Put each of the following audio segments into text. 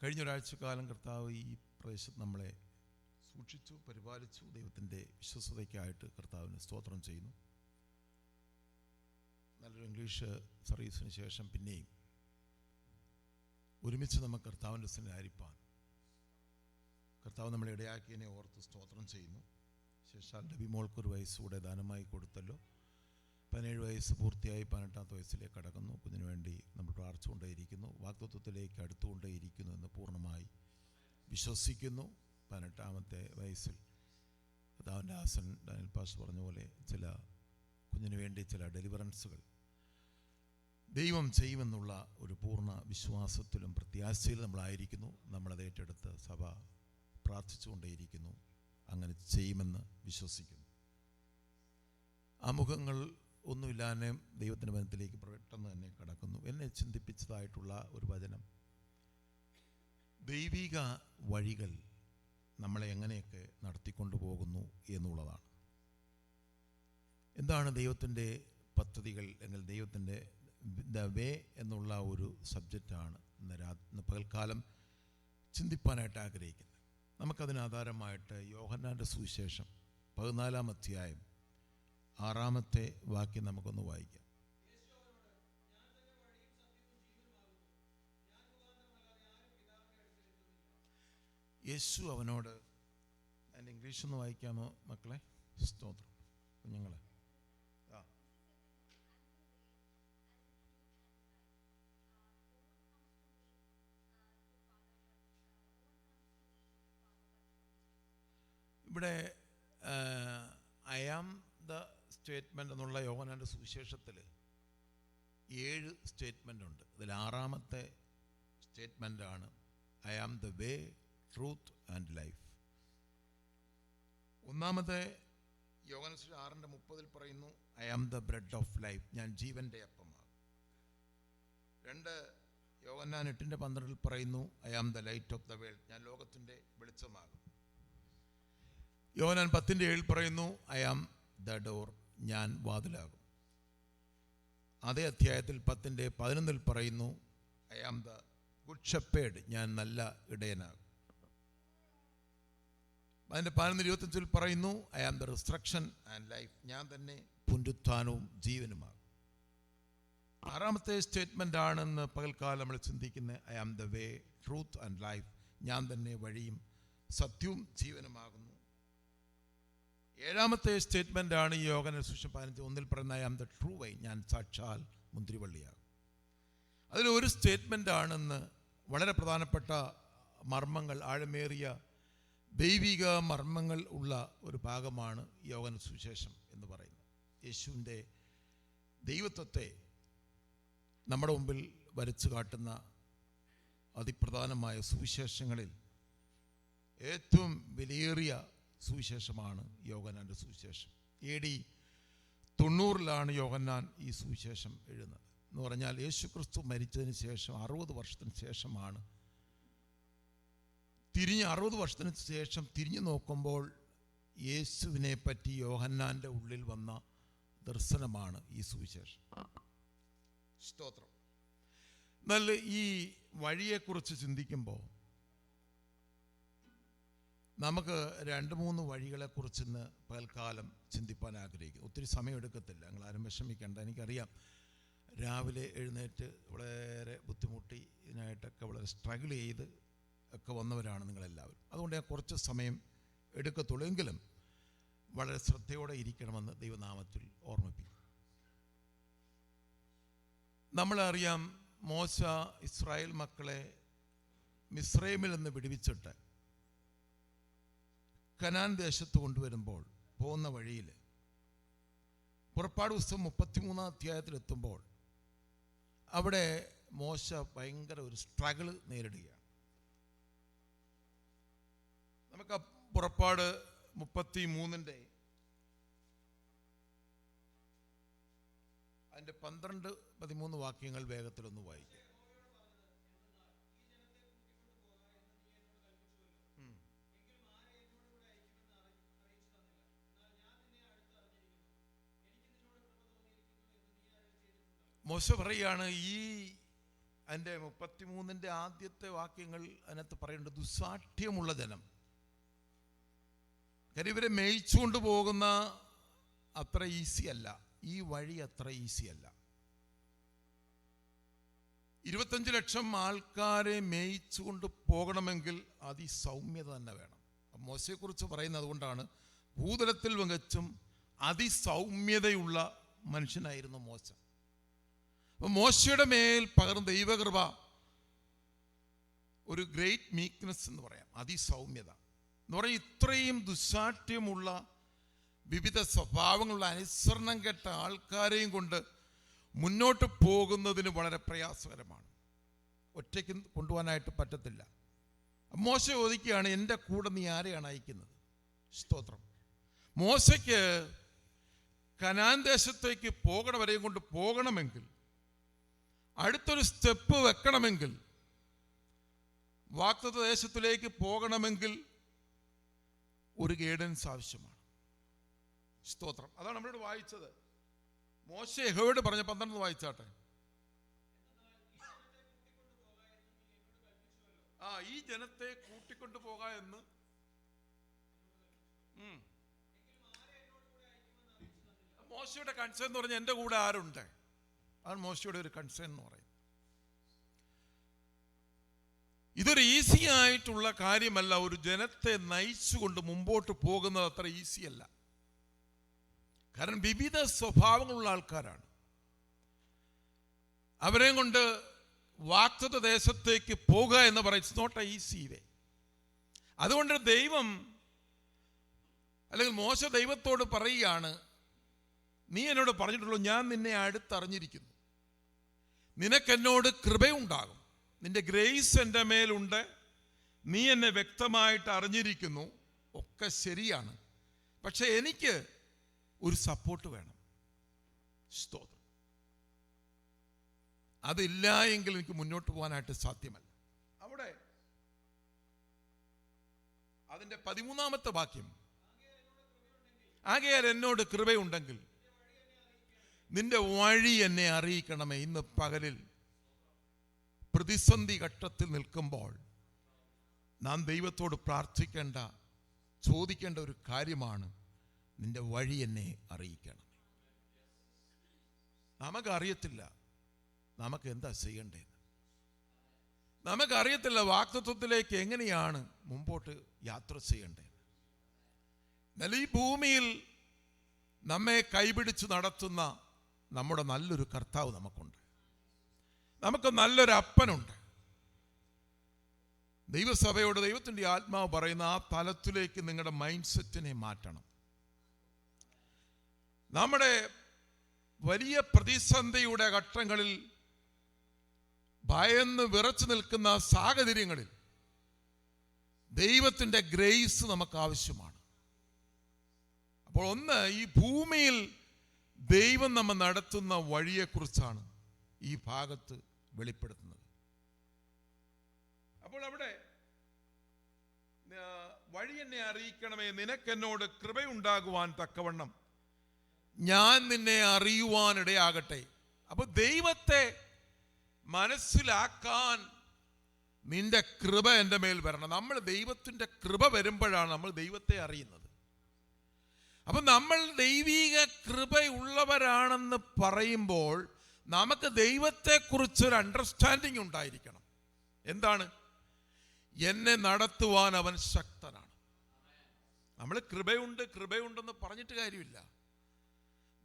കഴിഞ്ഞ ഒരാഴ്ചക്കാലം കർത്താവ് ഈ പ്രദേശത്ത് നമ്മളെ സൂക്ഷിച്ചു, പരിപാലിച്ചു. ദൈവത്തിൻ്റെ വിശ്വസ്തതയ്ക്കായിട്ട് കർത്താവിന് സ്തോത്രം ചെയ്യുന്നു. നല്ലൊരു ഇംഗ്ലീഷ് സർവീസിന് ശേഷം പിന്നെയും ഒരുമിച്ച് നമുക്ക് കർത്താവിൻ്റെ സന്നിധിയിലായിരിക്കാൻ കർത്താവ് നമ്മളെ ഇടയാക്കിയതിനെ ഓർത്ത് സ്തോത്രം ചെയ്യുന്നു. ശേഷാൽ ഡബിമോൾക്കൊരു വയസ്സുകൂടെ ദാനമായി കൊടുത്തല്ലോ. 17 വയസ്സ് പൂർത്തിയായി 18ാമത്തെ വയസ്സിലേക്ക് കടക്കുന്നു. കുഞ്ഞിന് വേണ്ടി നമ്മൾ പ്രാർത്ഥിച്ചുകൊണ്ടേയിരിക്കുന്നു. വാഗ്ദത്തത്തിലേക്ക് അടുത്തുകൊണ്ടേയിരിക്കുന്നു എന്ന് പൂർണ്ണമായി വിശ്വസിക്കുന്നു. 18ാമത്തെ വയസ്സിൽ കർത്താവിൻ്റെ ആസൻ ഡാനിയൽ പാസ്റ്റർ പറഞ്ഞ പോലെ കുഞ്ഞിന് വേണ്ടി ചില ഡെലിവറൻസുകൾ ദൈവം ചെയ്യുമെന്നുള്ള ഒരു പൂർണ്ണ വിശ്വാസത്തിലും പ്രത്യാശയിലും നമ്മളായിരിക്കുന്നു. നമ്മളത് ഏറ്റെടുത്ത് സഭ പ്രാർത്ഥിച്ചുകൊണ്ടേയിരിക്കുന്നു. അങ്ങനെ ചെയ്യുമെന്ന് വിശ്വസിക്കുന്നു. ആമുഖങ്ങൾ ഒന്നുമില്ലാതെ ദൈവത്തിൻ്റെ വചനത്തിലേക്ക് പെട്ടെന്ന് തന്നെ കടക്കുന്നു. എന്നെ ചിന്തിപ്പിച്ചതായിട്ടുള്ള ഒരു വചനം, ദൈവിക വഴികൾ നമ്മളെ എങ്ങനെയൊക്കെ നടത്തിക്കൊണ്ടു പോകുന്നു എന്നുള്ളതാണ്. എന്താണ് ദൈവത്തിൻ്റെ പദ്ധതികൾ എങ്കിൽ ദൈവത്തിൻ്റെ ദ വേ എന്നുള്ള ഒരു സബ്ജക്റ്റാണ് ഇന്ന് പകൽക്കാലം ചിന്തിപ്പാനായിട്ട് ആഗ്രഹിക്കുന്നത്. നമുക്കതിന് ആധാരമായിട്ട് യോഹന്നാൻ്റെ സുവിശേഷം 14-ാം അധ്യായം 6-ാമത്തെ വാക്യം നമുക്കൊന്ന് വായിക്കാം. യേശു അവനോട്, അതിൻ്റെ ഇംഗ്ലീഷ് ഒന്ന് വായിക്കാമോ മക്കളെ? സ്തോത്രം. കുഞ്ഞുങ്ങളെ, ഇവിടെ ഐ ആം ദ സ്റ്റേറ്റ്മെൻ്റ് എന്നുള്ള യോഹന്നാൻ്റെ സുവിശേഷത്തിൽ 7 സ്റ്റേറ്റ്മെൻ്റ് ഉണ്ട്. അതിൽ 6-ാമത്തെ സ്റ്റേറ്റ്മെൻ്റാണ് I am the way, truth and life. 1-ാമത്തെ യോഹന്നാൻ 6:30 പറയുന്നു I am the bread of life, ഞാൻ ജീവൻ്റെ അപ്പമാകും. 2 യോഹന്നാൻ 8:12 പറയുന്നു I am the light of the world, ഞാൻ ലോകത്തിൻ്റെ വെളിച്ചമാകും. യോഹന്നാൻ 10:7 പറയുന്നു ഐ ആം ദ ഡോർ, ഞാൻ വാതിലാകും. അതേ അധ്യായത്തിൽ 10:11 പറയുന്നു I am the good shepherd, ഞാൻ നല്ല ഇടയനാകും. അതിൻ്റെ 11:25 പറയുന്നു I am the resurrection and life, ഞാൻ തന്നെ പുനരുത്ഥാനവും ജീവനുമാകും. 6-ാമത്തെ സ്റ്റേറ്റ്മെൻ്റ് ആണെന്ന് പകൽക്കാലം നമ്മൾ ചിന്തിക്കുന്നത് I am the way, truth and life, ഞാൻ തന്നെ വഴിയും സത്യവും ജീവനുമാകുന്നു. 7-ാമത്തെ സ്റ്റേറ്റ്മെൻ്റ് ആണ് ഈ യോഹന്നാൻ സുവിശേഷം 15:1 പറയുന്ന I am the true vine, ഞാൻ സാക്ഷാൽ മുന്തിരിവള്ളിയാകും. അതിലൊരു സ്റ്റേറ്റ്മെൻ്റ് ആണെന്ന് വളരെ പ്രധാനപ്പെട്ട മർമ്മങ്ങൾ, ആഴമേറിയ ദൈവിക മർമ്മങ്ങൾ ഉള്ള ഒരു ഭാഗമാണ് യോഹന്നാൻ സുവിശേഷം എന്ന് പറയുന്നത്. യേശുവിൻ്റെ ദൈവത്വത്തെ നമ്മുടെ മുമ്പിൽ വരച്ചു കാട്ടുന്ന അതിപ്രധാനമായ സുവിശേഷങ്ങളിൽ ഏറ്റവും വിലയേറിയ സുവിശേഷമാണ് യോഹന്നാൻ്റെ സുവിശേഷം. AD 90 യോഹന്നാൻ ഈ സുവിശേഷം എഴുതുന്നത്. എന്ന് പറഞ്ഞാൽ യേശു ക്രിസ്തു മരിച്ചതിന് ശേഷം 60 വർഷത്തിന് ശേഷമാണ് 60 വർഷത്തിന് ശേഷം തിരിഞ്ഞു നോക്കുമ്പോൾ യേശുവിനെ പറ്റി യോഹന്നാൻ്റെ ഉള്ളിൽ വന്ന ദർശനമാണ് ഈ സുവിശേഷം. സ്തോത്രം. എന്നാൽ ഈ വഴിയെക്കുറിച്ച് ചിന്തിക്കുമ്പോൾ നമുക്ക് 2-3 വഴികളെക്കുറിച്ച് ഇന്ന് പകൽക്കാലം ചിന്തിപ്പാൻ ആഗ്രഹിക്കുന്നു. ഒത്തിരി സമയം എടുക്കത്തില്ല, നിങ്ങളാരും വിഷമിക്കേണ്ട. എനിക്കറിയാം രാവിലെ എഴുന്നേറ്റ് വളരെ ബുദ്ധിമുട്ടി ഇതിനായിട്ടൊക്കെ വളരെ സ്ട്രഗിൾ ചെയ്ത് ഒക്കെ വന്നവരാണ് നിങ്ങളെല്ലാവരും. അതുകൊണ്ട് ഞാൻ കുറച്ച് സമയം എടുക്കത്തുള്ളൂ, എങ്കിലും വളരെ ശ്രദ്ധയോടെ ഇരിക്കണമെന്ന് ദൈവനാമത്തിൽ ഓർമ്മിപ്പിക്കും. നമ്മളറിയാം മോശ ഇസ്രായേൽ മക്കളെ മിസ്രൈമിൽ നിന്ന് വിടുവിച്ചിട്ട് കനാൻ ദേശത്ത് കൊണ്ടുവരുമ്പോൾ പോകുന്ന വഴിയിൽ പുറപ്പാട് പുസ്തകം 33-ാം അധ്യായത്തിലെത്തുമ്പോൾ അവിടെ മോശ ഭയങ്കര ഒരു സ്ട്രഗിൾ നേരിടുകയാണ്. നമുക്ക് പുറപ്പാട് 33-ന്റെ അതിൻ്റെ 12-13 വാക്യങ്ങൾ വേഗത്തിലൊന്ന് വായിക്കാം. മോശ പറയുകയാണ്, ഈ അതിൻ്റെ 33 ആദ്യത്തെ വാക്യങ്ങൾ അതിനകത്ത് പറയുന്നുണ്ട്, ദുസ്സാഠ്യമുള്ള ജനം. കാര്യം ഇവരെ മേയിച്ചുകൊണ്ട് പോകുന്ന അത്ര ഈസി അല്ല, ഈ വഴി അത്ര ഈസി അല്ല. 25 ലക്ഷം ആൾക്കാരെ മേയിച്ചുകൊണ്ട് പോകണമെങ്കിൽ അതിസൗമ്യത തന്നെ വേണം. മോശയെക്കുറിച്ച് പറയുന്നത് അതുകൊണ്ടാണ്, ഭൂതലത്തിൽ മികച്ചും അതിസൗമ്യതയുള്ള മനുഷ്യനായിരുന്നു മോശ. അപ്പം മോശയുടെ മേൽ പകർന്ന ദൈവകൃപ ഒരു ഗ്രേറ്റ് മീക്ക്നെസ് എന്ന് പറയാം, അതിസൗമ്യത എന്ന് പറയും. ഇത്രയും ദുസ്സാഠ്യമുള്ള വിവിധ സ്വഭാവങ്ങളുള്ള അനുസരണം കെട്ട ആൾക്കാരെയും കൊണ്ട് മുന്നോട്ട് പോകുന്നതിന് വളരെ പ്രയാസകരമാണ്. ഒറ്റയ്ക്ക് കൊണ്ടുപോകാനായിട്ട് പറ്റത്തില്ല. മോശ ചോദിക്കുകയാണ്, എൻ്റെ കൂടെ നീ ആരെയാണ് അയക്കുന്നത്? സ്തോത്രം. മോശയ്ക്ക് കനാൻ ദേശത്തേക്ക് പോകണവരെയും കൊണ്ട് പോകണമെങ്കിൽ, അടുത്തൊരു സ്റ്റെപ്പ് വെക്കണമെങ്കിൽ, വാഗ്ദത്ത ദേശത്തിലേക്ക് പോകണമെങ്കിൽ ഒരു ഗൈഡൻസ് ആവശ്യമാണ്. സ്തോത്രം. അതാണ് നമ്മളോട് വായിച്ചത്. മോശ യഹോവയോട് പറഞ്ഞ 12 വായിച്ചാട്ടെ. ഈ ജനത്തെ കൂട്ടിക്കൊണ്ടു പോക എന്ന് മോശയുടെ കൺസേൺ എന്ന് പറഞ്ഞാൽ എൻ്റെ കൂടെ ആരുണ്ട്? അതാണ് മോശയുടെ ഒരു കൺസേൺ എന്ന് പറയുന്നത്. ഇതൊരു ഈസി ആയിട്ടുള്ള കാര്യമല്ല. ഒരു ജനത്തെ നയിച്ചുകൊണ്ട് മുമ്പോട്ട് പോകുന്നത് അത്ര ഈസി അല്ല. കാരണം വിവിധ സ്വഭാവങ്ങളുള്ള ആൾക്കാരാണ്. അവരെയും കൊണ്ട് വാഗ്ദത്ത ദേശത്തേക്ക് പോകുക എന്ന് പറയുന്നത് it's not a easy way. അതുകൊണ്ട് ദൈവം, അല്ലെങ്കിൽ മോശ ദൈവത്തോട് പറയുകയാണ്, നീ എന്നോട് പറഞ്ഞിട്ടുള്ളൂ, ഞാൻ നിന്നെ അടുത്തറിഞ്ഞിരിക്കുന്നു, നിനക്കെന്നോട് കൃപയുണ്ടാകും, നിന്റെ ഗ്രേസ് എൻ്റെ മേലുണ്ട്, നീ എന്നെ വ്യക്തമായിട്ട് അറിഞ്ഞിരിക്കുന്നു, ഒക്കെ ശരിയാണ്. പക്ഷെ എനിക്ക് ഒരു സപ്പോർട്ട് വേണം. സ്തോത്രം. അതില്ല എങ്കിൽ എനിക്ക് മുന്നോട്ട് പോകാനായിട്ട് സാധ്യമല്ല. അവിടെ അതിൻ്റെ 13ാമത്തെ വാക്യം, ആകയാൽ എന്നോട് കൃപയുണ്ടെങ്കിൽ നിന്റെ വഴി എന്നെ അറിയിക്കണമേ. ഇന്ന് പകലിൽ പ്രതിസന്ധി ഘട്ടത്തിൽ നിൽക്കുമ്പോൾ നാം ദൈവത്തോട് പ്രാർത്ഥിക്കേണ്ട, ചോദിക്കേണ്ട ഒരു കാര്യമാണ്, നിന്റെ വഴി എന്നെ അറിയിക്കണം. നമുക്കറിയത്തില്ല നമുക്ക് എന്താ ചെയ്യേണ്ടത്. നമുക്കറിയത്തില്ല വാഗ്ദത്തത്തിലേക്ക് എങ്ങനെയാണ് മുമ്പോട്ട് യാത്ര ചെയ്യേണ്ടത്. എന്നാൽ ഈ ഭൂമിയിൽ നമ്മെ കൈപിടിച്ച് നടത്തുന്ന നമ്മുടെ നല്ലൊരു കർത്താവ് നമുക്കുണ്ട്. നമുക്ക് നല്ലൊരു അപ്പനുണ്ട്. ദൈവസഭയോട് ദൈവത്തിൻ്റെ ആത്മാവ് പറയുന്ന ആ തലത്തിലേക്ക് നിങ്ങളുടെ മൈൻഡ് സെറ്റിനെ മാറ്റണം. നമ്മുടെ വലിയ പ്രതിസന്ധിയുടെ ഘട്ടങ്ങളിൽ, ഭയന്ന് വിറച്ചു നിൽക്കുന്ന സാഹചര്യങ്ങളിൽ ദൈവത്തിൻ്റെ ഗ്രേസ് നമുക്ക് ആവശ്യമാണ്. അപ്പോൾ ഒന്ന്, ഈ ഭൂമിയിൽ ദൈവം നമ്മെ നടത്തുന്ന വഴിയെക്കുറിച്ചാണ് ഈ ഭാഗത്ത് വെളിപ്പെടുത്തുന്നത്. അപ്പോൾ അവിടെ വഴി എന്നെ അറിയിക്കണമേ, നിനക്കെന്നോട് കൃപയുണ്ടാകുവാൻ തക്കവണ്ണം ഞാൻ നിന്നെ അറിയുവാനിടയാകട്ടെ. അപ്പോൾ ദൈവത്തെ മനസ്സിലാക്കാൻ നിന്റെ കൃപ എൻ്റെ മേൽ വരണം. നമ്മൾ ദൈവത്തിൻ്റെ കൃപ വരുമ്പോഴാണ് നമ്മൾ ദൈവത്തെ അറിയുന്നത്. അപ്പം നമ്മൾ ദൈവീക കൃപയുള്ളവരാണെന്ന് പറയുമ്പോൾ നമുക്ക് ദൈവത്തെക്കുറിച്ചൊരു അണ്ടർസ്റ്റാൻഡിങ് ഉണ്ടായിരിക്കണം. എന്താണ്? എന്നെ നടത്തുവാൻ അവൻ ശക്തനാണ്. നമ്മൾ കൃപയുണ്ടെന്ന് പറഞ്ഞിട്ട് കാര്യമില്ല.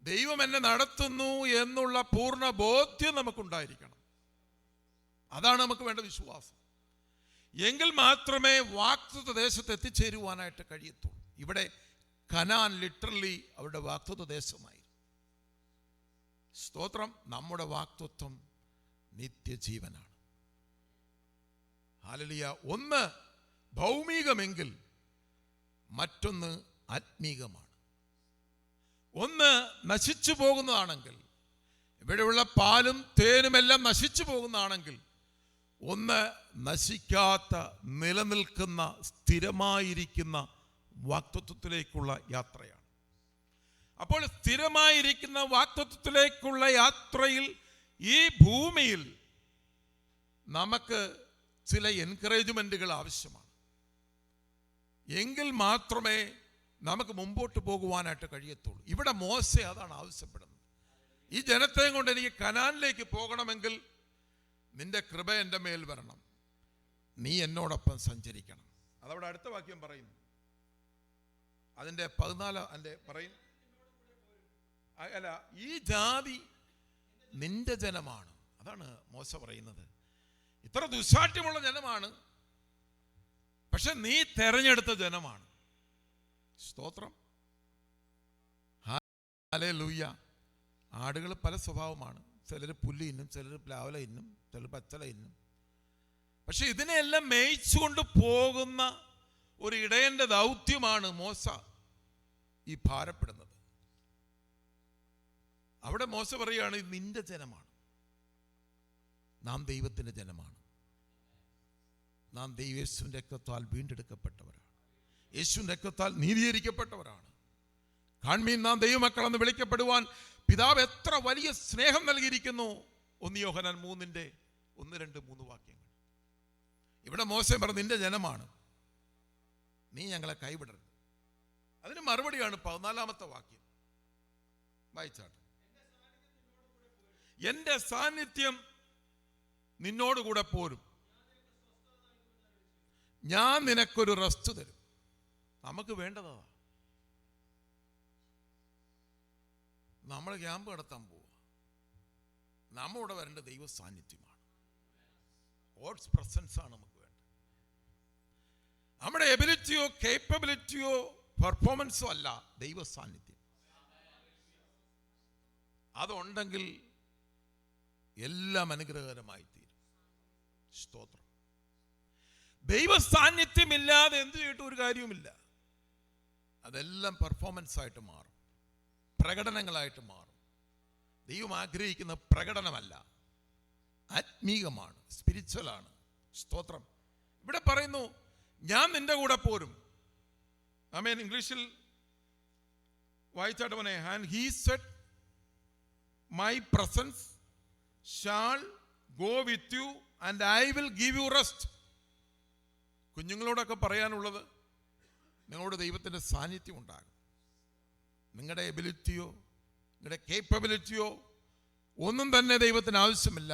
ദൈവം എന്നെ നടത്തുന്നു എന്നുള്ള പൂർണ്ണ ബോധ്യം നമുക്കുണ്ടായിരിക്കണം. അതാണ് നമുക്ക് വേണ്ട വിശ്വാസം. എങ്കിൽ മാത്രമേ വാഗ്ദത്ത ദേശത്ത് എത്തിച്ചേരുവാനായിട്ട് കഴിയത്തുള്ളൂ. ഇവിടെ കനാൻ ലിറ്ററലി അവരുടെ വാഗ്ദത്ത ദേശമായി. സ്തോത്രം. നമ്മുടെ വാഗ്ദത്വം നിത്യജീവനാണ്. ഹല്ലേലൂയ. ഒന്ന് ഭൗമികമെങ്കിൽ മറ്റൊന്ന് ആത്മീകമാണ്. ഒന്ന് നശിച്ചു പോകുന്നതാണെങ്കിൽ, ഇവിടെയുള്ള പാലും തേനുമെല്ലാം നശിച്ചു പോകുന്നതാണെങ്കിൽ, ഒന്ന് നശിക്കാത്ത, നിലനിൽക്കുന്ന, സ്ഥിരമായിരിക്കുന്ന വാഗ്ദത്തത്തിലേക്കുള്ള യാത്രയാണ്. അപ്പോൾ സ്ഥിരമായിരിക്കുന്ന വാഗ്ദത്തത്തിലേക്കുള്ള യാത്രയിൽ ഈ ഭൂമിയിൽ നമുക്ക് ചില എൻകറേജ്മെൻറ്റുകൾ ആവശ്യമാണ്. എങ്കിൽ മാത്രമേ നമുക്ക് മുമ്പോട്ട് പോകുവാനായിട്ട് കഴിയത്തുള്ളൂ. ഇവിടെ മോശെ അതാണ് ആവശ്യപ്പെടുന്നത്. ഈ ജനത്തെയും കൊണ്ട് എനിക്ക് കനാനിലേക്ക് പോകണമെങ്കിൽ നിന്റെ കൃപ എൻ്റെ മേൽ വരണം, നീ എന്നോടൊപ്പം സഞ്ചരിക്കണം. അതവിടെ അടുത്ത വാക്യം പറയുന്നു. അതിൻ്റെ 14 പറയും, അല്ല, ഈ ജാതി നിന്റെ ജനമാണ്. അതാണ് മോശ പറയുന്നത്. ഇത്ര ദുശാഠ്യമുള്ള ജനമാണ്, പക്ഷെ നീ തെരഞ്ഞെടുത്ത ജനമാണ്. സ്തോത്രം, ഹല്ലേലൂയ. ആടുകൾ പല സ്വഭാവമാണ്. ചിലർ പുല്ല് ഇന്നും, ചിലർ പ്ലാവല ഇന്നും, ചിലർ പച്ചല ഇന്നും. പക്ഷെ ഇതിനെല്ലാം മേയിച്ചുകൊണ്ട് പോകുന്ന ഒരു ഇടയന്റെ ദൗത്യമാണ് മോശ ഈ ഭാരപ്പെടുന്നത്. അവിടെ മോശ പറയുകയാണ്, ഇത് നിന്റെ ജനമാണ്, നാം ദൈവത്തിൻ്റെ ജനമാണ്, നാം യേശുവിൻ്റെ രക്തത്താൽ വീണ്ടെടുക്കപ്പെട്ടവരാണ്, യേശുവിൻ്റെ രക്തത്താൽ നീതീകരിക്കപ്പെട്ടവരാണ്. കാൺമീൻ, നാം ദൈവമക്കളെന്ന് വിളിക്കപ്പെടുവാൻ പിതാവ് എത്ര വലിയ സ്നേഹം നൽകിയിരിക്കുന്നു. 1 യോഹന്നാൻ 3:1, 2, 3 വാക്യങ്ങൾ. ഇവിടെ മോശ പറഞ്ഞു, നിന്റെ ജനമാണ്, നീ ഞങ്ങളെ കൈവിടരുത്. അതിന് മറുപടിയാണ് 14 വാക്യം. വായിച്ചാട്ടെ. എന്റെ സാന്നിധ്യം നിന്നോടുകൂടെ പോരും, ഞാൻ നിനക്കൊരു റെസ്റ്റ് തരും. നമുക്ക് വേണ്ടതാ. നമ്മൾ ക്യാമ്പ് നടത്താൻ പോവുക, നമ്മളിവിടെ വരേണ്ട ദൈവ സാന്നിധ്യമാണ്. ഗോഡ്സ് പ്രസൻസ് ആണ് നമുക്ക് വേണ്ടത്. നമ്മുടെ എബിലിറ്റിയോ കേപ്പബിലിറ്റിയോ പെർഫോമൻസോ അല്ല, ദൈവ സാന്നിധ്യം. അതുണ്ടെങ്കിൽ എല്ലാം അനുഗ്രഹകരമായി തീരും. സ്തോത്രം. ദൈവ സാന്നിധ്യമില്ലാതെ എന്ത് ചെയ്തിട്ട് ഒരു കാര്യവുമില്ല. അതെല്ലാം പെർഫോമൻസ് ആയിട്ട് മാറും, പ്രകടനങ്ങളായിട്ട് മാറും. ദൈവം ആഗ്രഹിക്കുന്ന പ്രകടനമല്ല, ആത്മീകമാണ്, സ്പിരിച്വലാണ്. സ്തോത്രം. ഇവിടെ പറയുന്നു, ഞാൻ നിന്റെ കൂടെ പോരും. ആമേൻ. ഇംഗ്ലീഷിൽ വായിച്ചാട്ട് പോനെ, and he said my presence shall go with you and I will give you rest. കുഞ്ഞുങ്ങളോടൊക്കെ പറയാനുള്ളത്, നിങ്ങളുടെ ദൈവത്തിൻ്റെ സാന്നിധ്യം ഉണ്ടാകും. നിങ്ങളുടെ എബിലിറ്റിയോ നിങ്ങളുടെ കേപ്പബിലിറ്റിയോ ഒന്നും തന്നെ ദൈവത്തിന് ആവശ്യമില്ല.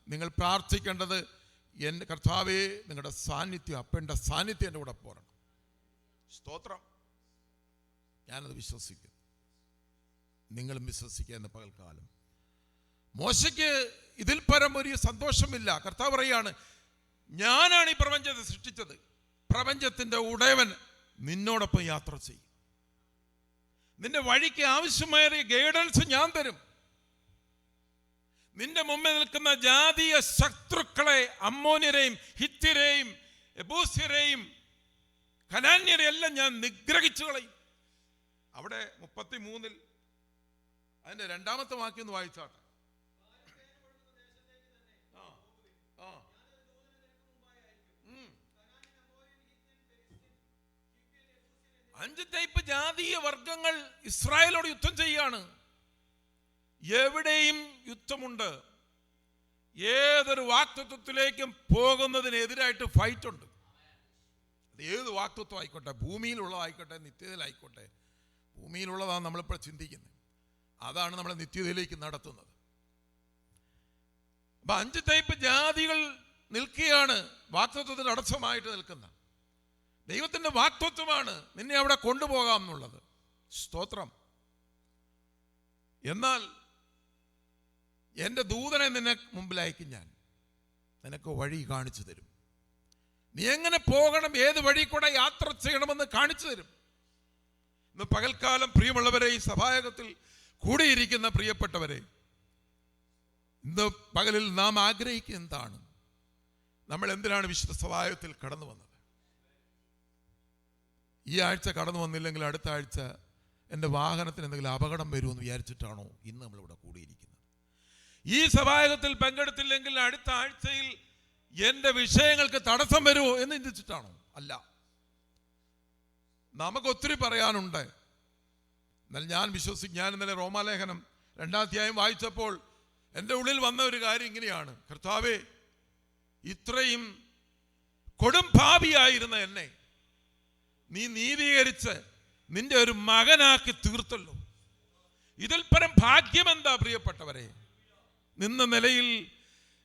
നിങ്ങൾ പ്രാർത്ഥിക്കേണ്ടത്, എൻ്റെ കർത്താവേ, നിങ്ങളുടെ സാന്നിധ്യം, അപ്പൻ്റെ സാന്നിധ്യം എൻ്റെ കൂടെ പോരണം. സ്തോത്രം. ഞാനത് വിശ്വസിക്കുന്നു, നിങ്ങളും വിശ്വസിക്കുക. എന്ന് പകൽക്കാലം മോശയ്ക്ക് ഇതിൽ പരം ഒരു സന്തോഷമില്ല. കർത്താവ് പറയാണ്, ഞാനാണ് ഈ പ്രപഞ്ചത്തെ സൃഷ്ടിച്ചത്, പ്രപഞ്ചത്തിൻ്റെ ഉടയവൻ നിന്നോടൊപ്പം യാത്ര ചെയ്യും, നിന്റെ വഴിക്ക് ആവശ്യമായ ഗൈഡൻസ് ഞാൻ തരും. നിന്റെ മുമ്പിൽ നിൽക്കുന്ന ജാതീയ ശത്രുക്കളെ, അമ്മോന്യരെയും ഹിത്യരെയും എബൂസ്യരെയും കനാന്യരെയും എല്ലാം ഞാൻ നിഗ്രഹിച്ചു കളയും. അവിടെ 33 അതിന്റെ 2-ാമത്തെ വാക്യം ഒന്ന് വായിച്ചാട്ടെ. അഞ്ച് ടൈപ്പ് ജാതീയ വർഗങ്ങൾ ഇസ്രായേലോട് യുദ്ധം ചെയ്യാണ്. എവിടെയും യുദ്ധമുണ്ട്. ഏതൊരു വാക്തത്വത്തിലേക്കും പോകുന്നതിനെതിരായിട്ട് ഫൈറ്റ് ഉണ്ട്. അത് ഏത് വാക്തത്വം ആയിക്കോട്ടെ, ഭൂമിയിലുള്ളതായിക്കോട്ടെ, നിത്യതയിലായിക്കോട്ടെ. ഭൂമിയിലുള്ളതാണ് നമ്മളിപ്പോൾ ചിന്തിക്കുന്നത്, അതാണ് നമ്മളെ നിത്യതയിലേക്ക് നടത്തുന്നത്. അപ്പൊ 5 ടൈപ്പ് ജാതികൾ നിൽക്കുകയാണ്, വാക്തത്വത്തിന് തടസ്സമായിട്ട് നിൽക്കുന്ന. ദൈവത്തിൻ്റെ വാക്തത്വമാണ് നിന്നെ അവിടെ കൊണ്ടുപോകാം എന്നുള്ളത്. സ്തോത്രം. എന്നാൽ എൻ്റെ ദൂതനെ നിന്നെ മുമ്പിൽ അയക്കും, ഞാൻ നിനക്ക് വഴി കാണിച്ചു തരും. നീ എങ്ങനെ പോകണം, ഏത് വഴി കൂടെ യാത്ര ചെയ്യണമെന്ന് കാണിച്ചു തരും. ഇന്ന് പകൽക്കാലം പ്രിയമുള്ളവരെ, ഈ സഭായോഗത്തിൽ കൂടിയിരിക്കുന്ന പ്രിയപ്പെട്ടവരെ, ഇന്ന് പകലിൽ നാം ആഗ്രഹിക്കുന്ന എന്താണ്? നമ്മൾ എന്തിനാണ് വിശുദ്ധ സഭായോഗത്തിൽ കടന്നു വന്നത്? ഈ ആഴ്ച കടന്നു വന്നില്ലെങ്കിൽ അടുത്ത ആഴ്ച എൻ്റെ വാഹനത്തിന് എന്തെങ്കിലും അപകടം വരുമെന്ന് വിചാരിച്ചിട്ടാണോ ഇന്ന് നമ്മളിവിടെ കൂടിയിരിക്കുന്നത്? ഈ സഭായോഗത്തിൽ പങ്കെടുത്തില്ലെങ്കിൽ അടുത്ത ആഴ്ചയിൽ എൻ്റെ വിഷയങ്ങൾക്ക് തടസ്സം വരുമോ എന്ന് ചിന്തിച്ചിട്ടാണോ? അല്ല. നമുക്കൊത്തിരി പറയാനുണ്ട്. എന്നാൽ ഞാൻ ഇന്നലെ2-ാം അധ്യായം വായിച്ചപ്പോൾ എൻ്റെ ഉള്ളിൽ വന്ന ഒരു കാര്യം ഇങ്ങനെയാണ്: കർത്താവേ, ഇത്രയും കൊടും പാപിയായിരുന്ന എന്നെ നീ നീതീകരിച്ച് നിന്റെ ഒരു മകനാക്കി തീർത്തല്ലോ. ഇതിൽ പരം ഭാഗ്യമെന്താ പ്രിയപ്പെട്ടവരെ? നിന്ന നിലയിൽ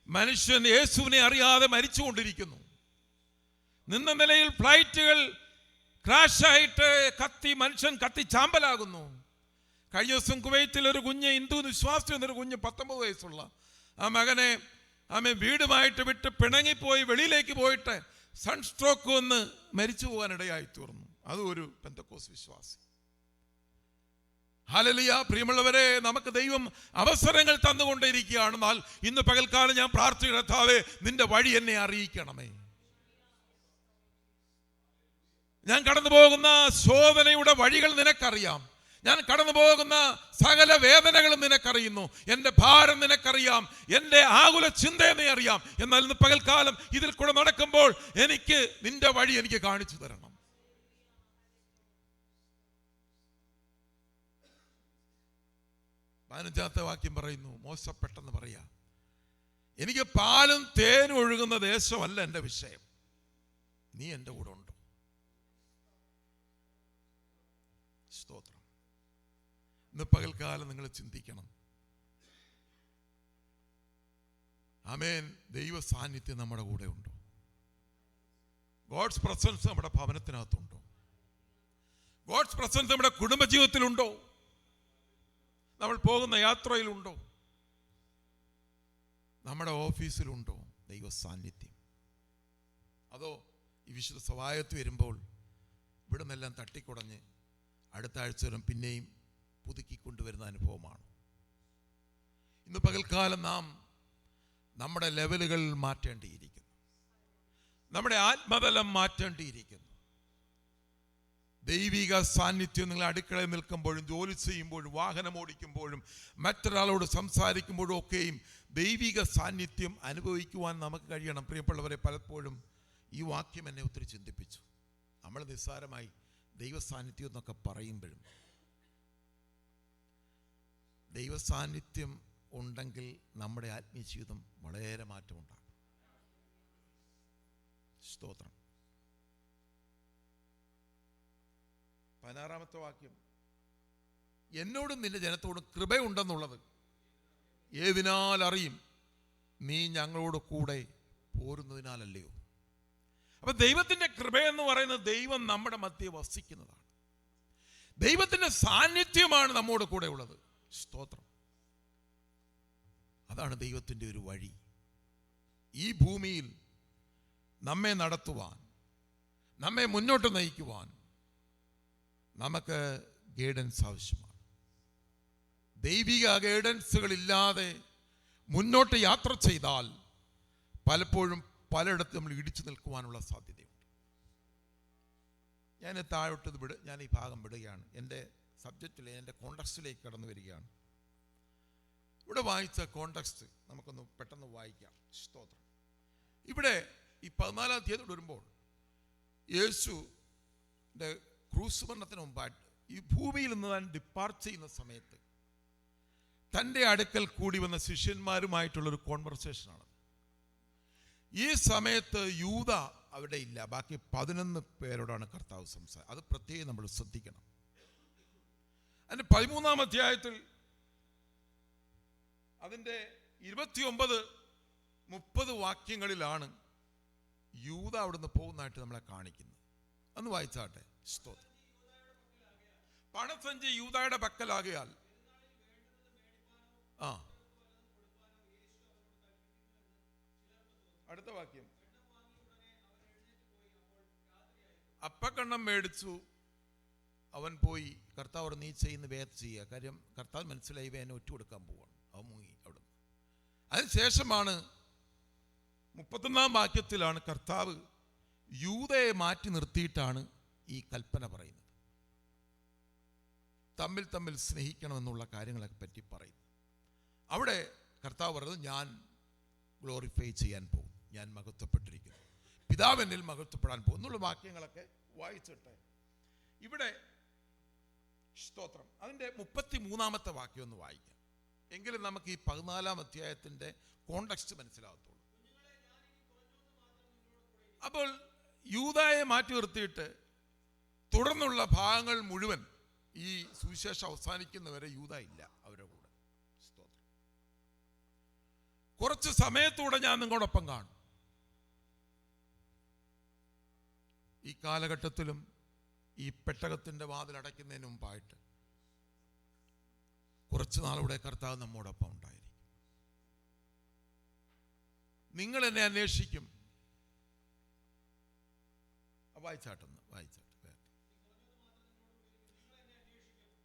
മനുഷ്യൻ യേശുവിനെ അറിയാതെ മരിച്ചുകൊണ്ടിരിക്കുന്നു. നിന്ന നിലയിൽ ഫ്ലൈറ്റുകൾ ക്രാഷായിട്ട് മനുഷ്യൻ ചാമ്പലാകുന്നു. കഴിഞ്ഞ ദിവസം കുവൈത്തിൽ ഒരു കുഞ്ഞ്, ഹിന്ദു വിശ്വാസി എന്നൊരു കുഞ്ഞ്, 19 വയസ്സുള്ള ആ മകനെ വീടുമായിട്ട് വിട്ട് പിണങ്ങിപ്പോയി വെളിയിലേക്ക് പോയിട്ട് സൺസ്ട്രോക്ക് വന്ന് മരിച്ചു പോകാനിടയായി തീർന്നു. അതും ഒരു പെന്തക്കോസ് വിശ്വാസി. ഹല്ലേലൂയ. പ്രിയമുള്ളവരെ, നമുക്ക് ദൈവം അവസരങ്ങൾ തന്നുകൊണ്ടിരിക്കുകയാണ്. എന്നാൽ ഇന്ന് പകൽക്കാലം ഞാൻ പ്രാർത്ഥിക്കുന്ന കർത്താവേ, നിന്റെ വഴി എന്നെ അറിയിക്കണമേ. ഞാൻ കടന്നു പോകുന്ന ശോധനയുടെ വഴികൾ നിനക്കറിയാം. ഞാൻ കടന്നു പോകുന്ന സകല വേദനകളും നിനക്കറിയുന്നു. എൻ്റെ ഭാരം നിനക്കറിയാം. എൻ്റെ ആകുല ചിന്തയെ നീ അറിയാം. എന്നാൽ ഇന്ന് പകൽക്കാലം ഇതിൽ കൂടെ നടക്കുമ്പോൾ എനിക്ക് നിന്റെ വഴി എനിക്ക് കാണിച്ചു തരണം. പതിനഞ്ചാമത്തെ വാക്യം പറയുന്നു, മോശപ്പെട്ടെന്ന് പറയാ, എനിക്ക് പാലും തേനും ഒഴുകുന്ന ദേശമല്ല എൻ്റെ വിഷയം, നീ എൻ്റെ കൂടെ ഉണ്ടോ. സ്തോത്രം. ഇന്ന് പകൽക്കാലം നിങ്ങൾ ചിന്തിക്കണം. ആമേൻ. ദൈവ സാന്നിധ്യം നമ്മുടെ കൂടെ ഉണ്ടോ? ഗോഡ്സ് പ്രസൻസ് നമ്മുടെ ഭവനത്തിനകത്തുണ്ടോ? ഗോഡ്സ് പ്രസൻസ് നമ്മുടെ കുടുംബജീവിതത്തിലുണ്ടോ? നമ്മൾ പോകുന്ന യാത്രയിലുണ്ടോ? നമ്മുടെ ഓഫീസിലുണ്ടോ ദൈവ സാന്നിധ്യം? അതോ ഈ വിശുദ്ധ സഭായത്ത് വരുമ്പോൾ ഇവിടെ നിന്നെല്ലാം തട്ടിക്കുടഞ്ഞ് അടുത്ത ആഴ്ച വരും പിന്നെയും പുതുക്കിക്കൊണ്ടുവരുന്ന അനുഭവമാണ്? ഇന്ന് പകൽക്കാലം നാം നമ്മുടെ ലെവലുകൾ മാറ്റേണ്ടിയിരിക്കുന്നു. നമ്മുടെ ആത്മതലം മാറ്റേണ്ടിയിരിക്കുന്നു. ദൈവിക സാന്നിധ്യം നിങ്ങൾ അടുക്കളയിൽ നിൽക്കുമ്പോഴും, ജോലി ചെയ്യുമ്പോഴും, വാഹനം ഓടിക്കുമ്പോഴും, മറ്റൊരാളോട് സംസാരിക്കുമ്പോഴും ഒക്കെയും ദൈവിക സാന്നിധ്യം അനുഭവിക്കുവാൻ നമുക്ക് കഴിയണം. പ്രിയപ്പെട്ടവരെ, പലപ്പോഴും ഈ വാക്യം എന്നെ ഒത്തിരി ചിന്തിപ്പിച്ചു. നമ്മൾ നിസ്സാരമായി ദൈവ സാന്നിധ്യം എന്നൊക്കെ പറയുമ്പോഴും, ദൈവ സാന്നിധ്യം ഉണ്ടെങ്കിൽ നമ്മുടെ ആത്മീയ ജീവിതം വളരെ മാറ്റമുണ്ടാകും. സ്തോത്രം. 16-ാമത്തെ വാക്യം, എന്നോടും നിന്റെ ജനത്തോടും കൃപയുണ്ടെന്നുള്ളത് ഏതിനാൽ അറിയും, നീ ഞങ്ങളോട് കൂടെ പോരുന്നതിനാലല്ലയോ. അപ്പൊ ദൈവത്തിന്റെ കൃപയെന്ന് പറയുന്നത് ദൈവം നമ്മുടെ മധ്യേ വസിക്കുന്നതാണ്. ദൈവത്തിന്റെ സാന്നിധ്യമാണ് നമ്മോട് കൂടെ ഉള്ളത്. സ്തോത്രം. അതാണ് ദൈവത്തിന്റെ ഒരു വഴി. ഈ ഭൂമിയിൽ നമ്മെ നടത്തുവാൻ, നമ്മെ മുന്നോട്ട് നയിക്കുവാൻ നമുക്ക് ഗൈഡൻസ് ആവശ്യമാണ്. ദൈവിക ഗൈഡൻസുകളില്ലാതെ മുന്നോട്ട് യാത്ര ചെയ്താൽ പലപ്പോഴും പലയിടത്തും നമ്മൾ ഇടിച്ചു നിൽക്കുവാനുള്ള സാധ്യതയുണ്ട്. ഞാൻ താഴോട്ട് ഞാൻ ഈ ഭാഗം വിടുകയാണ്. എൻ്റെ സബ്ജക്റ്റിലെ എൻ്റെ കോണ്ടക്സ്റ്റിലേക്ക് കടന്നു വരികയാണ്. ഇവിടെ വായിച്ച കോണ്ടക്സ്റ്റ് നമുക്കൊന്ന് പെട്ടെന്ന് വായിക്കാം. സ്തോത്രം. ഇവിടെ ഈ 14-ാം അധ്യായത്തോട് വരുമ്പോൾ യേശുവിൻ്റെ ക്രൂസ് മരണത്തിന് മുമ്പായിട്ട് ഈ ഭൂമിയിൽ നിന്ന് താൻ ഡിപ്പാർട്ട് ചെയ്യുന്ന സമയത്ത് തൻ്റെ അടുക്കൽ കൂടി വന്ന ശിഷ്യന്മാരുമായിട്ടുള്ളൊരു കോൺവെർസേഷനാണ്. ഈ സമയത്ത് യൂദ അവിടെ ഇല്ല. ബാക്കി 11 പേരോടാണ് കർത്താവ് സംസാരം. അത് പ്രത്യേകം നമ്മൾ ശ്രദ്ധിക്കണം. അതിൻ്റെ 13-ാം അധ്യായത്തിൽ അതിൻ്റെ 29-30 വാക്യങ്ങളിലാണ് യൂദ അവിടുന്ന് പോകുന്നതായിട്ട് നമ്മളെ കാണിക്കുന്നത്. അന്ന് വായിച്ചാട്ടെ. സ്തോത്രം. പണസഞ്ചി യൂദായുടെ പക്കലാകിയാൽ അടുത്ത വാക്യം, അപ്പക്കണ്ണം മേടിച്ചു അവൻ പോയി. കർത്താവ് നീ ചെയ്യുന്ന വേഗം ചെയ്യുക. കാര്യം കർത്താവ് മനസ്സിലായി വേനെ ഒറ്റ കൊടുക്കാൻ പോവാണ്. അവൻ മുങ്ങി അവിടെ. അതിനുശേഷമാണ് 31-ാം വാക്യത്തിലാണ് കർത്താവ് യൂദയെ മാറ്റി നിർത്തിയിട്ടാണ് ഈ കൽപ്പന പറയുന്നത്. തമ്മിൽ തമ്മിൽ സ്നേഹിക്കണമെന്നുള്ള കാര്യങ്ങളെ പറ്റി പറയുന്നു. അവിടെ കർത്താവ് പറയുന്നത്, ഞാൻ ഗ്ലോറിഫൈ ചെയ്യാൻ പോകും, ഞാൻ മഹത്വപ്പെട്ടിരിക്കുന്നു, പിതാവ് എന്നിൽ മഹത്വപ്പെടാൻ പോകും എന്നുള്ള വാക്യങ്ങളൊക്കെ വായിച്ചിട്ട് ഇവിടെ സ്തോത്രം അതിൻ്റെ 33-ാമത്തെ വാക്യം ഒന്ന് വായിക്കാം. എങ്കിലും നമുക്ക് ഈ 14-ാം അധ്യായത്തിൻ്റെ കോണ്ടക്സ്റ്റ് മനസ്സിലാകത്തുള്ളൂ. അപ്പോൾ യൂദായെ മാറ്റി നിർത്തിയിട്ട് തുടർന്നുള്ള ഭാഗങ്ങൾ മുഴുവൻ ഈ സുവിശേഷം അവസാനിക്കുന്നവരെ യൂദ ഇല്ല അവരുടെ കൂടെ. കുറച്ച് സമയത്തൂടെ ഞാൻ നിങ്ങളോടൊപ്പം കാണും. ഈ കാലഘട്ടത്തിലും ഈ പെട്ടകത്തിൻ്റെ വാതിൽ അടയ്ക്കുന്നതിന് മുമ്പായിട്ട് കുറച്ച് നാളുകൂടെ കർത്താവ് നമ്മോടൊപ്പം ഉണ്ടായിരിക്കും. നിങ്ങൾ എന്നെ അന്വേഷിക്കും. വായിച്ചാട്ടെ.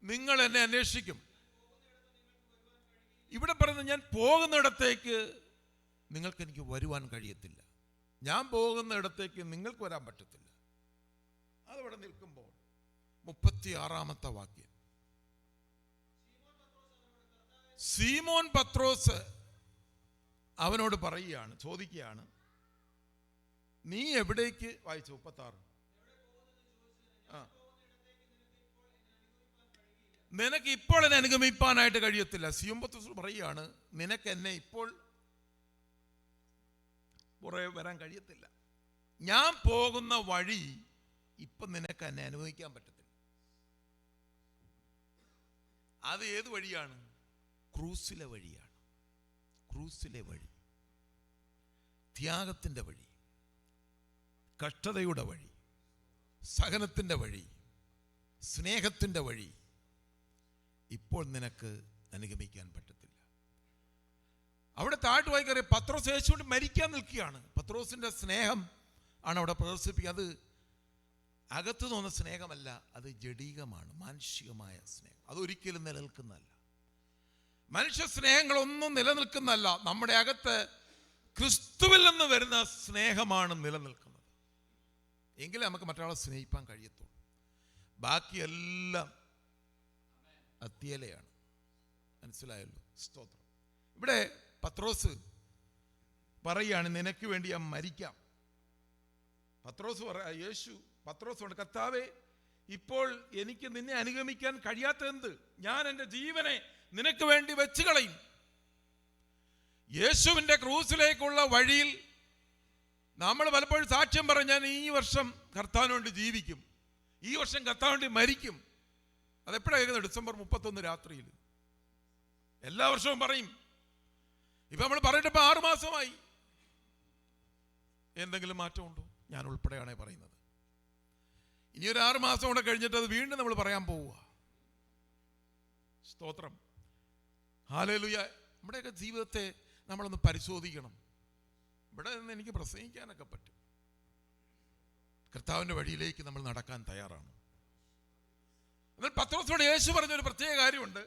നിങ്ങൾ എന്നെ അന്വേഷിക്കും. ഇവിടെ പറയുന്നത് ഞാൻ പോകുന്നിടത്തേക്ക് നിങ്ങൾക്ക് എനിക്ക് വരുവാൻ കഴിയത്തില്ല. ഞാൻ പോകുന്നിടത്തേക്ക് നിങ്ങൾക്ക് വരാൻ പറ്റത്തില്ല. അതവിടെ നിൽക്കുമ്പോൾ 36-ാമത്തെ വാക്യം, സീമോൻ പത്രോസ് അവനോട് പറയുകയാണ്, ചോദിക്കുകയാണ്, നീ എവിടേക്ക്? വായിച്ചു 36. നിനക്ക് ഇപ്പോൾ എന്നെ അനുഗമിപ്പാനായിട്ട് കഴിയത്തില്ല. സീമോൻ പത്രോസ് പറയുകയാണ്, നിനക്ക് എന്നെ ഇപ്പോൾ പുറകെ വരാൻ കഴിയത്തില്ല. ഞാൻ പോകുന്ന വഴി ഇപ്പം നിനക്ക് എന്നെ അനുഭവിക്കാൻ പറ്റത്തില്ല. അത് ഏത് വഴിയാണ്? ക്രൂസിലെ വഴിയാണ്. ക്രൂസിലെ വഴി, ത്യാഗത്തിൻ്റെ വഴി, കഷ്ടതയുടെ വഴി, സഹനത്തിൻ്റെ വഴി, സ്നേഹത്തിൻ്റെ വഴി ഇപ്പോൾ നിനക്ക് അനുഗമിക്കാൻ പറ്റത്തില്ല. അവിടെ താഴ്ത്തു വായിക്കറിയ പത്രോസ് യേശുവിനോട് മരിക്കാൻ നിൽക്കുകയാണ്. പത്രോസിൻ്റെ സ്നേഹം ആണ് അവിടെ പ്രദർശിപ്പിക്കുക. അത് അകത്തു തോന്നുന്ന സ്നേഹമല്ല, അത് ജഡീകമാണ്, മാനുഷികമായ സ്നേഹം. അതൊരിക്കലും നിലനിൽക്കുന്നതല്ല. മനുഷ്യ സ്നേഹങ്ങളൊന്നും നിലനിൽക്കുന്നതല്ല. നമ്മുടെ അകത്ത് ക്രിസ്തുവിൽ നിന്ന് വരുന്ന സ്നേഹമാണ് നിലനിൽക്കുന്നത്. എങ്കിലേ നമുക്ക് മറ്റൊരാളെ സ്നേഹിപ്പാൻ കഴിയത്തുള്ളൂ. ബാക്കിയെല്ലാം അത്യലയാണ്. മനസ്സിലായല്ലോ? സ്തോത്രം. ഇവിടെ പത്രോസ് പറയുകയാണ്, നിനക്ക് വേണ്ടി ഞാൻ മരിക്കാം. യേശു പത്രോസോട്, കർത്താവേ, ഇപ്പോൾ എനിക്ക് നിന്നെ അനുഗമിക്കാൻ കഴിയാത്ത എന്ത്? ഞാൻ എൻ്റെ ജീവനെ നിനക്ക് വേണ്ടി വെച്ച് കളയും. യേശുവിൻ്റെ ക്രൂസിലേക്കുള്ള വഴിയിൽ നമ്മൾ പലപ്പോഴും സാക്ഷ്യം പറഞ്ഞ് ഞാൻ ഈ വർഷം കർത്താവിന് വേണ്ടി ജീവിക്കും, ഈ വർഷം കർത്താവിന് വേണ്ടി മരിക്കും. അതെപ്പോഴാണ് കേൾക്കുന്നത്? ഡിസംബർ 31 രാത്രിയിൽ. എല്ലാ വർഷവും പറയും. ഇപ്പം നമ്മൾ പറഞ്ഞിട്ട് ഇപ്പം 6 മാസമായി. എന്തെങ്കിലും മാറ്റമുണ്ടോ? ഞാൻ ഉൾപ്പെടെയാണ് പറയുന്നത്. ഇനി ഒരു 6 മാസം കൂടെ കഴിഞ്ഞിട്ട് അത് വീണ്ടും നമ്മൾ പറയാൻ പോവുക. സ്തോത്രം. ഹല്ലേലൂയ. നമ്മുടെയൊക്കെ ജീവിതത്തെ നമ്മളൊന്ന് പരിശോധിക്കണം. ഇവിടെ നിന്ന് എനിക്ക് പ്രസംഗിക്കാനൊക്കെ പറ്റും. കർത്താവിൻ്റെ വഴിയിലേക്ക് നമ്മൾ നടക്കാൻ തയ്യാറാണ്. എന്നാൽ പത്രോസോട് യേശു പറഞ്ഞൊരു പ്രത്യേക കാര്യമുണ്ട്.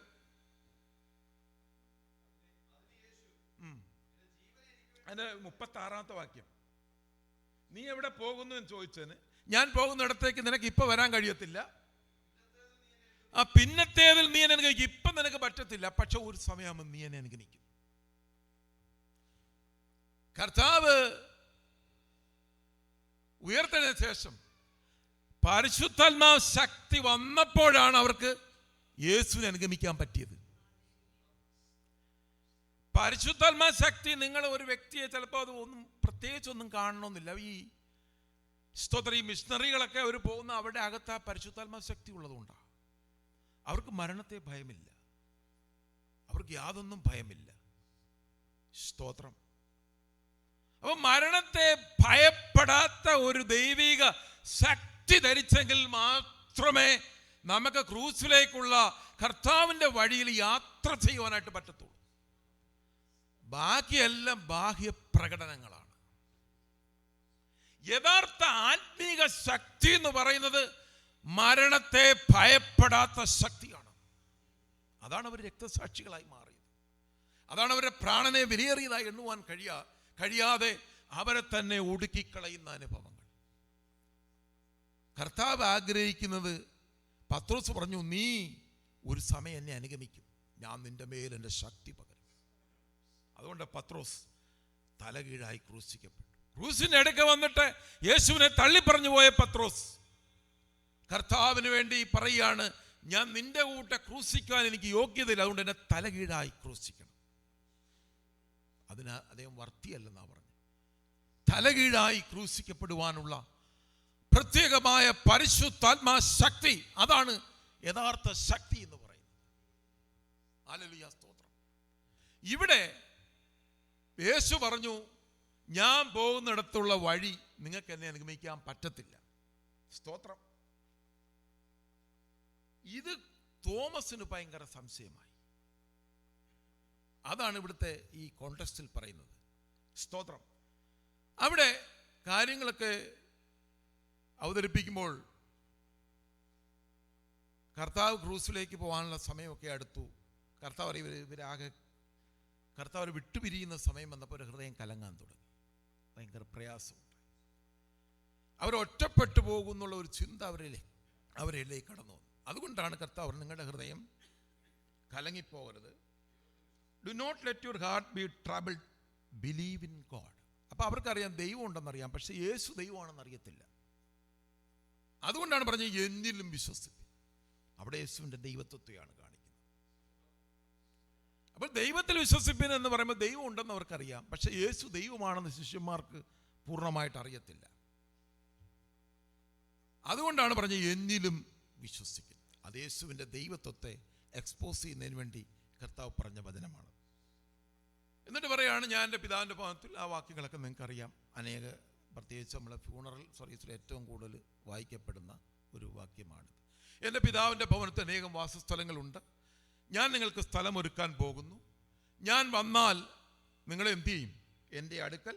അതിൻ്റെ 36-ാമത്തെ വാക്യം, നീ എവിടെ പോകുന്നു എന്ന് ചോദിച്ചതിന്, ഞാൻ പോകുന്നിടത്തേക്ക് നിനക്ക് ഇപ്പം വരാൻ കഴിയത്തില്ല. പിന്നത്തേതിൽ നീ എന്നെ അനുഗമിക്കും. ഇപ്പം നിനക്ക് പറ്റത്തില്ല, പക്ഷെ ഒരു സമയമാകുമ്പോൾ നീ എന്നെ അനുഗമിക്കും. കർത്താവ് ഉയർത്തതിന് ശേഷം പരിശുദ്ധാത്മാവ് ശക്തി വന്നപ്പോഴാണ് അവർക്ക് യേശുവിനെ അനുഗമിക്കാൻ പറ്റിയത്. പരിശുദ്ധാത്മാ ശക്തി, നിങ്ങൾ ഒരു വ്യക്തിയെ ചിലപ്പോൾ അത് പ്രത്യേകിച്ചൊന്നും കാണണമെന്നില്ല. ഈ സ്തോത്രം, ഈ മിഷണറികളൊക്കെ അവർ പോകുന്ന അവിടെ അകത്ത് ആ പരിശുദ്ധാത്മാ ശക്തി ഉള്ളതുകൊണ്ടാണ് അവർക്ക് മരണത്തെ ഭയമില്ല, അവർക്ക് യാതൊന്നും ഭയമില്ല. സ്തോത്രം. അപ്പൊ മരണത്തെ ഭയപ്പെടാത്ത ഒരു ദൈവിക ശക്തി ധരിച്ചെങ്കിൽ മാത്രമേ നമുക്ക് ക്രൂസിലേക്കുള്ള കർത്താവിൻ്റെ വഴിയിൽ യാത്ര ചെയ്യുവാനായിട്ട് പറ്റത്തുള്ളൂ. ബാക്കിയെല്ലാം ബാഹ്യ പ്രകടനങ്ങളാണ്. യഥാർത്ഥ ആത്മീക ശക്തി എന്ന് പറയുന്നത് മരണത്തെ ഭയപ്പെടാത്ത ശക്തിയാണ്. അതാണ് അവർ രക്തസാക്ഷികളായി മാറിയത്. അതാണ് അവരുടെ പ്രാണനെ വിലയേറിയതായി എണ്ണുവാൻ കഴിയാതെ അവരെ തന്നെ ഒടുക്കിക്കളയുന്ന അനുഭവങ്ങൾ. കർത്താവ് ആഗ്രഹിക്കുന്നത്, പത്രോസ് പറഞ്ഞു, നീ ഒരു സമയം എന്നെ അനുഗമിക്കും, ഞാൻ നിന്റെ മേൽ എൻ്റെ ശക്തി പകരും. അതുകൊണ്ട് പത്രോസ് തലകീഴായി ക്രൂശിക്കപ്പെട്ടു. ക്രൂസിൻ്റെ അടുക്ക വന്നിട്ട് യേശുവിനെ തള്ളിപ്പറഞ്ഞു പോയ പത്രോസ് കർത്താവിന് വേണ്ടി പറയുകയാണ്, ഞാൻ നിന്റെ കൂടെ ക്രൂശിക്കാൻ എനിക്ക് യോഗ്യതയില്ല, അതുകൊണ്ട് എന്നെ തലകീഴായി ക്രൂശിക്കണം. അതിന് അദ്ദേഹം വർത്തിയല്ലെന്നാ പറഞ്ഞു. തലകീഴായി ക്രൂശിക്കപ്പെടുവാനുള്ള പ്രത്യേകമായ പരിശുദ്ധാത്മാ ശക്തി, അതാണ് യഥാർത്ഥ ശക്തി എന്ന് പറയുന്നത്. ഹല്ലേലൂയ, സ്തോത്രം. ഇവിടെ യേശു പറഞ്ഞു, ഞാൻ പോകുന്നിടത്തുള്ള വഴി നിങ്ങൾക്ക് എന്നെ അനുഗമിക്കാൻ പറ്റത്തില്ല. സ്തോത്രം. ഇത് തോമസിന് ഭയങ്കര സംശയമായി. അതാണ് ഇവിടുത്തെ ഈ കോണ്ടെക്സ്റ്റിൽ പറയുന്നത്. സ്തോത്രം. അവിടെ കാര്യങ്ങളൊക്കെ അവതരിപ്പിക്കുമ്പോൾ കർത്താവ് ക്രൂസിലേക്ക് പോകാനുള്ള സമയമൊക്കെ അടുത്തു. കർത്താവ് വിട്ടുപിരിയുന്ന സമയം വന്നപ്പോൾ ഒരു ഹൃദയം കലങ്ങാൻ തുടങ്ങി. ഭയങ്കര പ്രയാസമുണ്ട്. അവരൊറ്റപ്പെട്ടു പോകുന്നുള്ള ഒരു ചിന്ത അവരിലേക്ക് കടന്നു വന്നു. അതുകൊണ്ടാണ് കർത്താവ് നിങ്ങളുടെ ഹൃദയം കലങ്ങിപ്പോകരുത്. Do not let your heart be troubled, believe in God. അപ്പോൾ അവർക്കറിയാം ദൈവം ഉണ്ടെന്നറിയാം, പക്ഷെ യേശു ദൈവമാണെന്ന് അറിയത്തില്ല. അതുകൊണ്ടാണ് പറഞ്ഞത് എന്നിലും വിശ്വസിപ്പിൻ. അവിടെ യേശുവിൻ്റെ ദൈവത്വത്തെയാണ് കാണിക്കുന്നത്. അപ്പോൾ ദൈവത്തിൽ വിശ്വസിപ്പിൻ എന്ന് പറയുമ്പോൾ ദൈവം ഉണ്ടെന്ന് അവർക്കറിയാം, പക്ഷെ യേശു ദൈവമാണെന്ന് ശിഷ്യന്മാർക്ക് പൂർണ്ണമായിട്ട് അറിയത്തില്ല. അതുകൊണ്ടാണ് പറഞ്ഞത് എന്നിലും വിശ്വസിക്കും. അത് യേശുവിൻ്റെ ദൈവത്വത്തെ എക്സ്പോസ് ചെയ്യുന്നതിന് വേണ്ടി കർത്താവ് പറഞ്ഞ വചനമാണ്. എന്നിട്ട് പറയുകയാണ്, ഞാൻ എൻ്റെ പിതാവിൻ്റെ ഭവനത്തിൽ, ആ വാക്യങ്ങളൊക്കെ നിങ്ങൾക്കറിയാം. പ്രത്യേകിച്ച് നമ്മളെ ഫ്യൂണറൽ സർവീസിൽ ഏറ്റവും കൂടുതൽ വായിക്കപ്പെടുന്ന ഒരു വാക്യമാണിത്. എൻ്റെ പിതാവിൻ്റെ ഭവനത്തിൽ അനേകം വാസസ്ഥലങ്ങളുണ്ട്. ഞാൻ നിങ്ങൾക്ക് സ്ഥലം ഒരുക്കാൻ പോകുന്നു. ഞാൻ വന്നാൽ നിങ്ങളെ എന്തു ചെയ്യും? എൻ്റെ അടുക്കൽ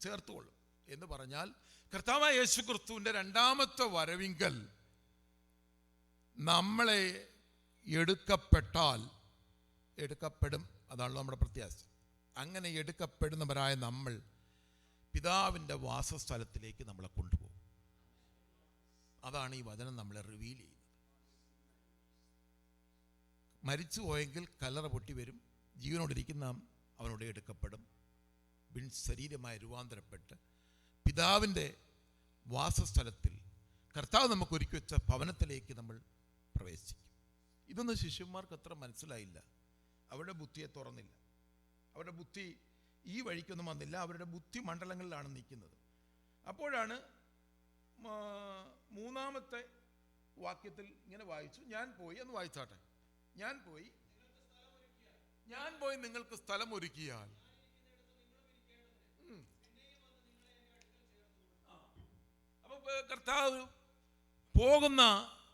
ചേർത്തുകൊള്ളും എന്ന് പറഞ്ഞാൽ കർത്താവായ യേശു ക്രിസ്തുവിൻ്റെ രണ്ടാമത്തെ വരവിങ്കൽ നമ്മളെ എടുക്കപ്പെടും. അതാണ് നമ്മുടെ പ്രത്യാശ. അങ്ങനെ എടുക്കപ്പെടുന്നവരായ നമ്മൾ പിതാവിൻ്റെ വാസസ്ഥലത്തിലേക്ക് നമ്മളെ കൊണ്ടുപോകും. അതാണ് ഈ വചനം നമ്മളെ റിവീൽ ചെയ്യുന്നത്. മരിച്ചു പോയെങ്കിൽ കല്ലറ പൊട്ടി വരും. ജീവനോടിരിക്കുന്ന അവനോട് എടുക്കപ്പെടും. ശരീരമായി രൂപാന്തരപ്പെട്ട് പിതാവിൻ്റെ വാസസ്ഥലത്തിൽ കർത്താവ് നമുക്ക് ഒരുക്കി വെച്ച ഭവനത്തിലേക്ക് നമ്മൾ പ്രവേശിക്കും. ഇതൊന്നും ശിഷ്യന്മാർക്ക് അത്ര മനസ്സിലായില്ല. അവരുടെ ബുദ്ധിയെ തുറന്നില്ല. അവരുടെ ബുദ്ധി ഈ വഴിക്കൊന്നും വന്നില്ല. അവരുടെ ബുദ്ധി മണ്ഡലങ്ങളിലാണ് നിൽക്കുന്നത്. അപ്പോഴാണ് മൂന്നാമത്തെ വാക്യത്തിൽ ഇങ്ങനെ വായിച്ചു, ഞാൻ പോയി എന്ന് വായിച്ചാട്ടെ. ഞാൻ പോയി നിങ്ങൾക്ക് സ്ഥലം ഒരുക്കിയാൽ. അപ്പൊ കർത്താവ് പോകുന്ന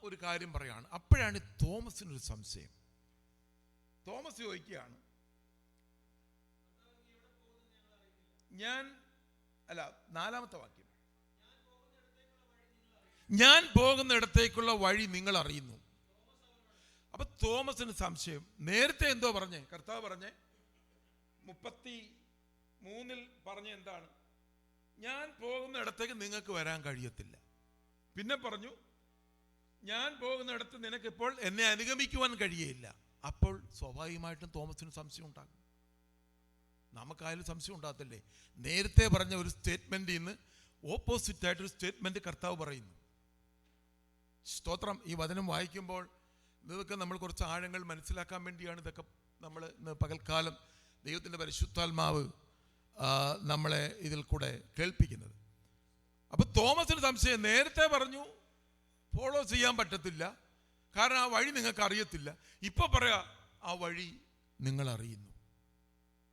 ഒരു കാര്യം പറയാണ്. അപ്പോഴാണ് തോമസിനൊരു സംശയം. തോമസ് ചോദിക്കുകയാണ്, നാലാമത്തെ വാക്യം, ഞാൻ പോകുന്നിടത്തേക്കുള്ള വഴി നിങ്ങൾ അറിയുന്നു. അപ്പൊ തോമസിന് സംശയം. നേരത്തെ എന്തോ പറഞ്ഞേ? കർത്താവ് പറഞ്ഞേ 33 പറഞ്ഞ എന്താണ്? ഞാൻ പോകുന്നിടത്തേക്ക് നിങ്ങൾക്ക് വരാൻ കഴിയത്തില്ല. പിന്നെ പറഞ്ഞു, ഞാൻ പോകുന്നിടത്ത് നിനക്കിപ്പോൾ എന്നെ അനുഗമിക്കുവാൻ കഴിയയില്ല. അപ്പോൾ സ്വാഭാവികമായിട്ടും തോമസിന് സംശയം ഉണ്ടാകും. നമുക്കായാലും സംശയം ഉണ്ടാകത്തില്ലേ? നേരത്തെ പറഞ്ഞ ഒരു സ്റ്റേറ്റ്മെന്റിൽ നിന്ന് ഓപ്പോസിറ്റായിട്ടൊരു സ്റ്റേറ്റ്മെന്റ് കർത്താവ് പറയുന്നു. സ്തോത്രം. ഈ വചനം വായിക്കുമ്പോൾ ഇതൊക്കെ നമ്മൾ കുറച്ച് ആഴങ്ങൾ മനസ്സിലാക്കാൻ വേണ്ടിയാണ് ഇതൊക്കെ നമ്മൾ ഇന്ന് പകൽക്കാലം ദൈവത്തിൻ്റെ പരിശുദ്ധാത്മാവ് നമ്മളെ ഇതിൽ കൂടെ കേൾപ്പിക്കുന്നത്. അപ്പോൾ തോമസിന് സംശയം. നേരത്തെ പറഞ്ഞു ഫോളോ ചെയ്യാൻ പറ്റത്തില്ല, കാരണം ആ വഴി നിങ്ങൾക്ക് അറിയത്തില്ല. ഇപ്പൊ പറയാ ആ വഴി നിങ്ങൾ അറിയുന്നു.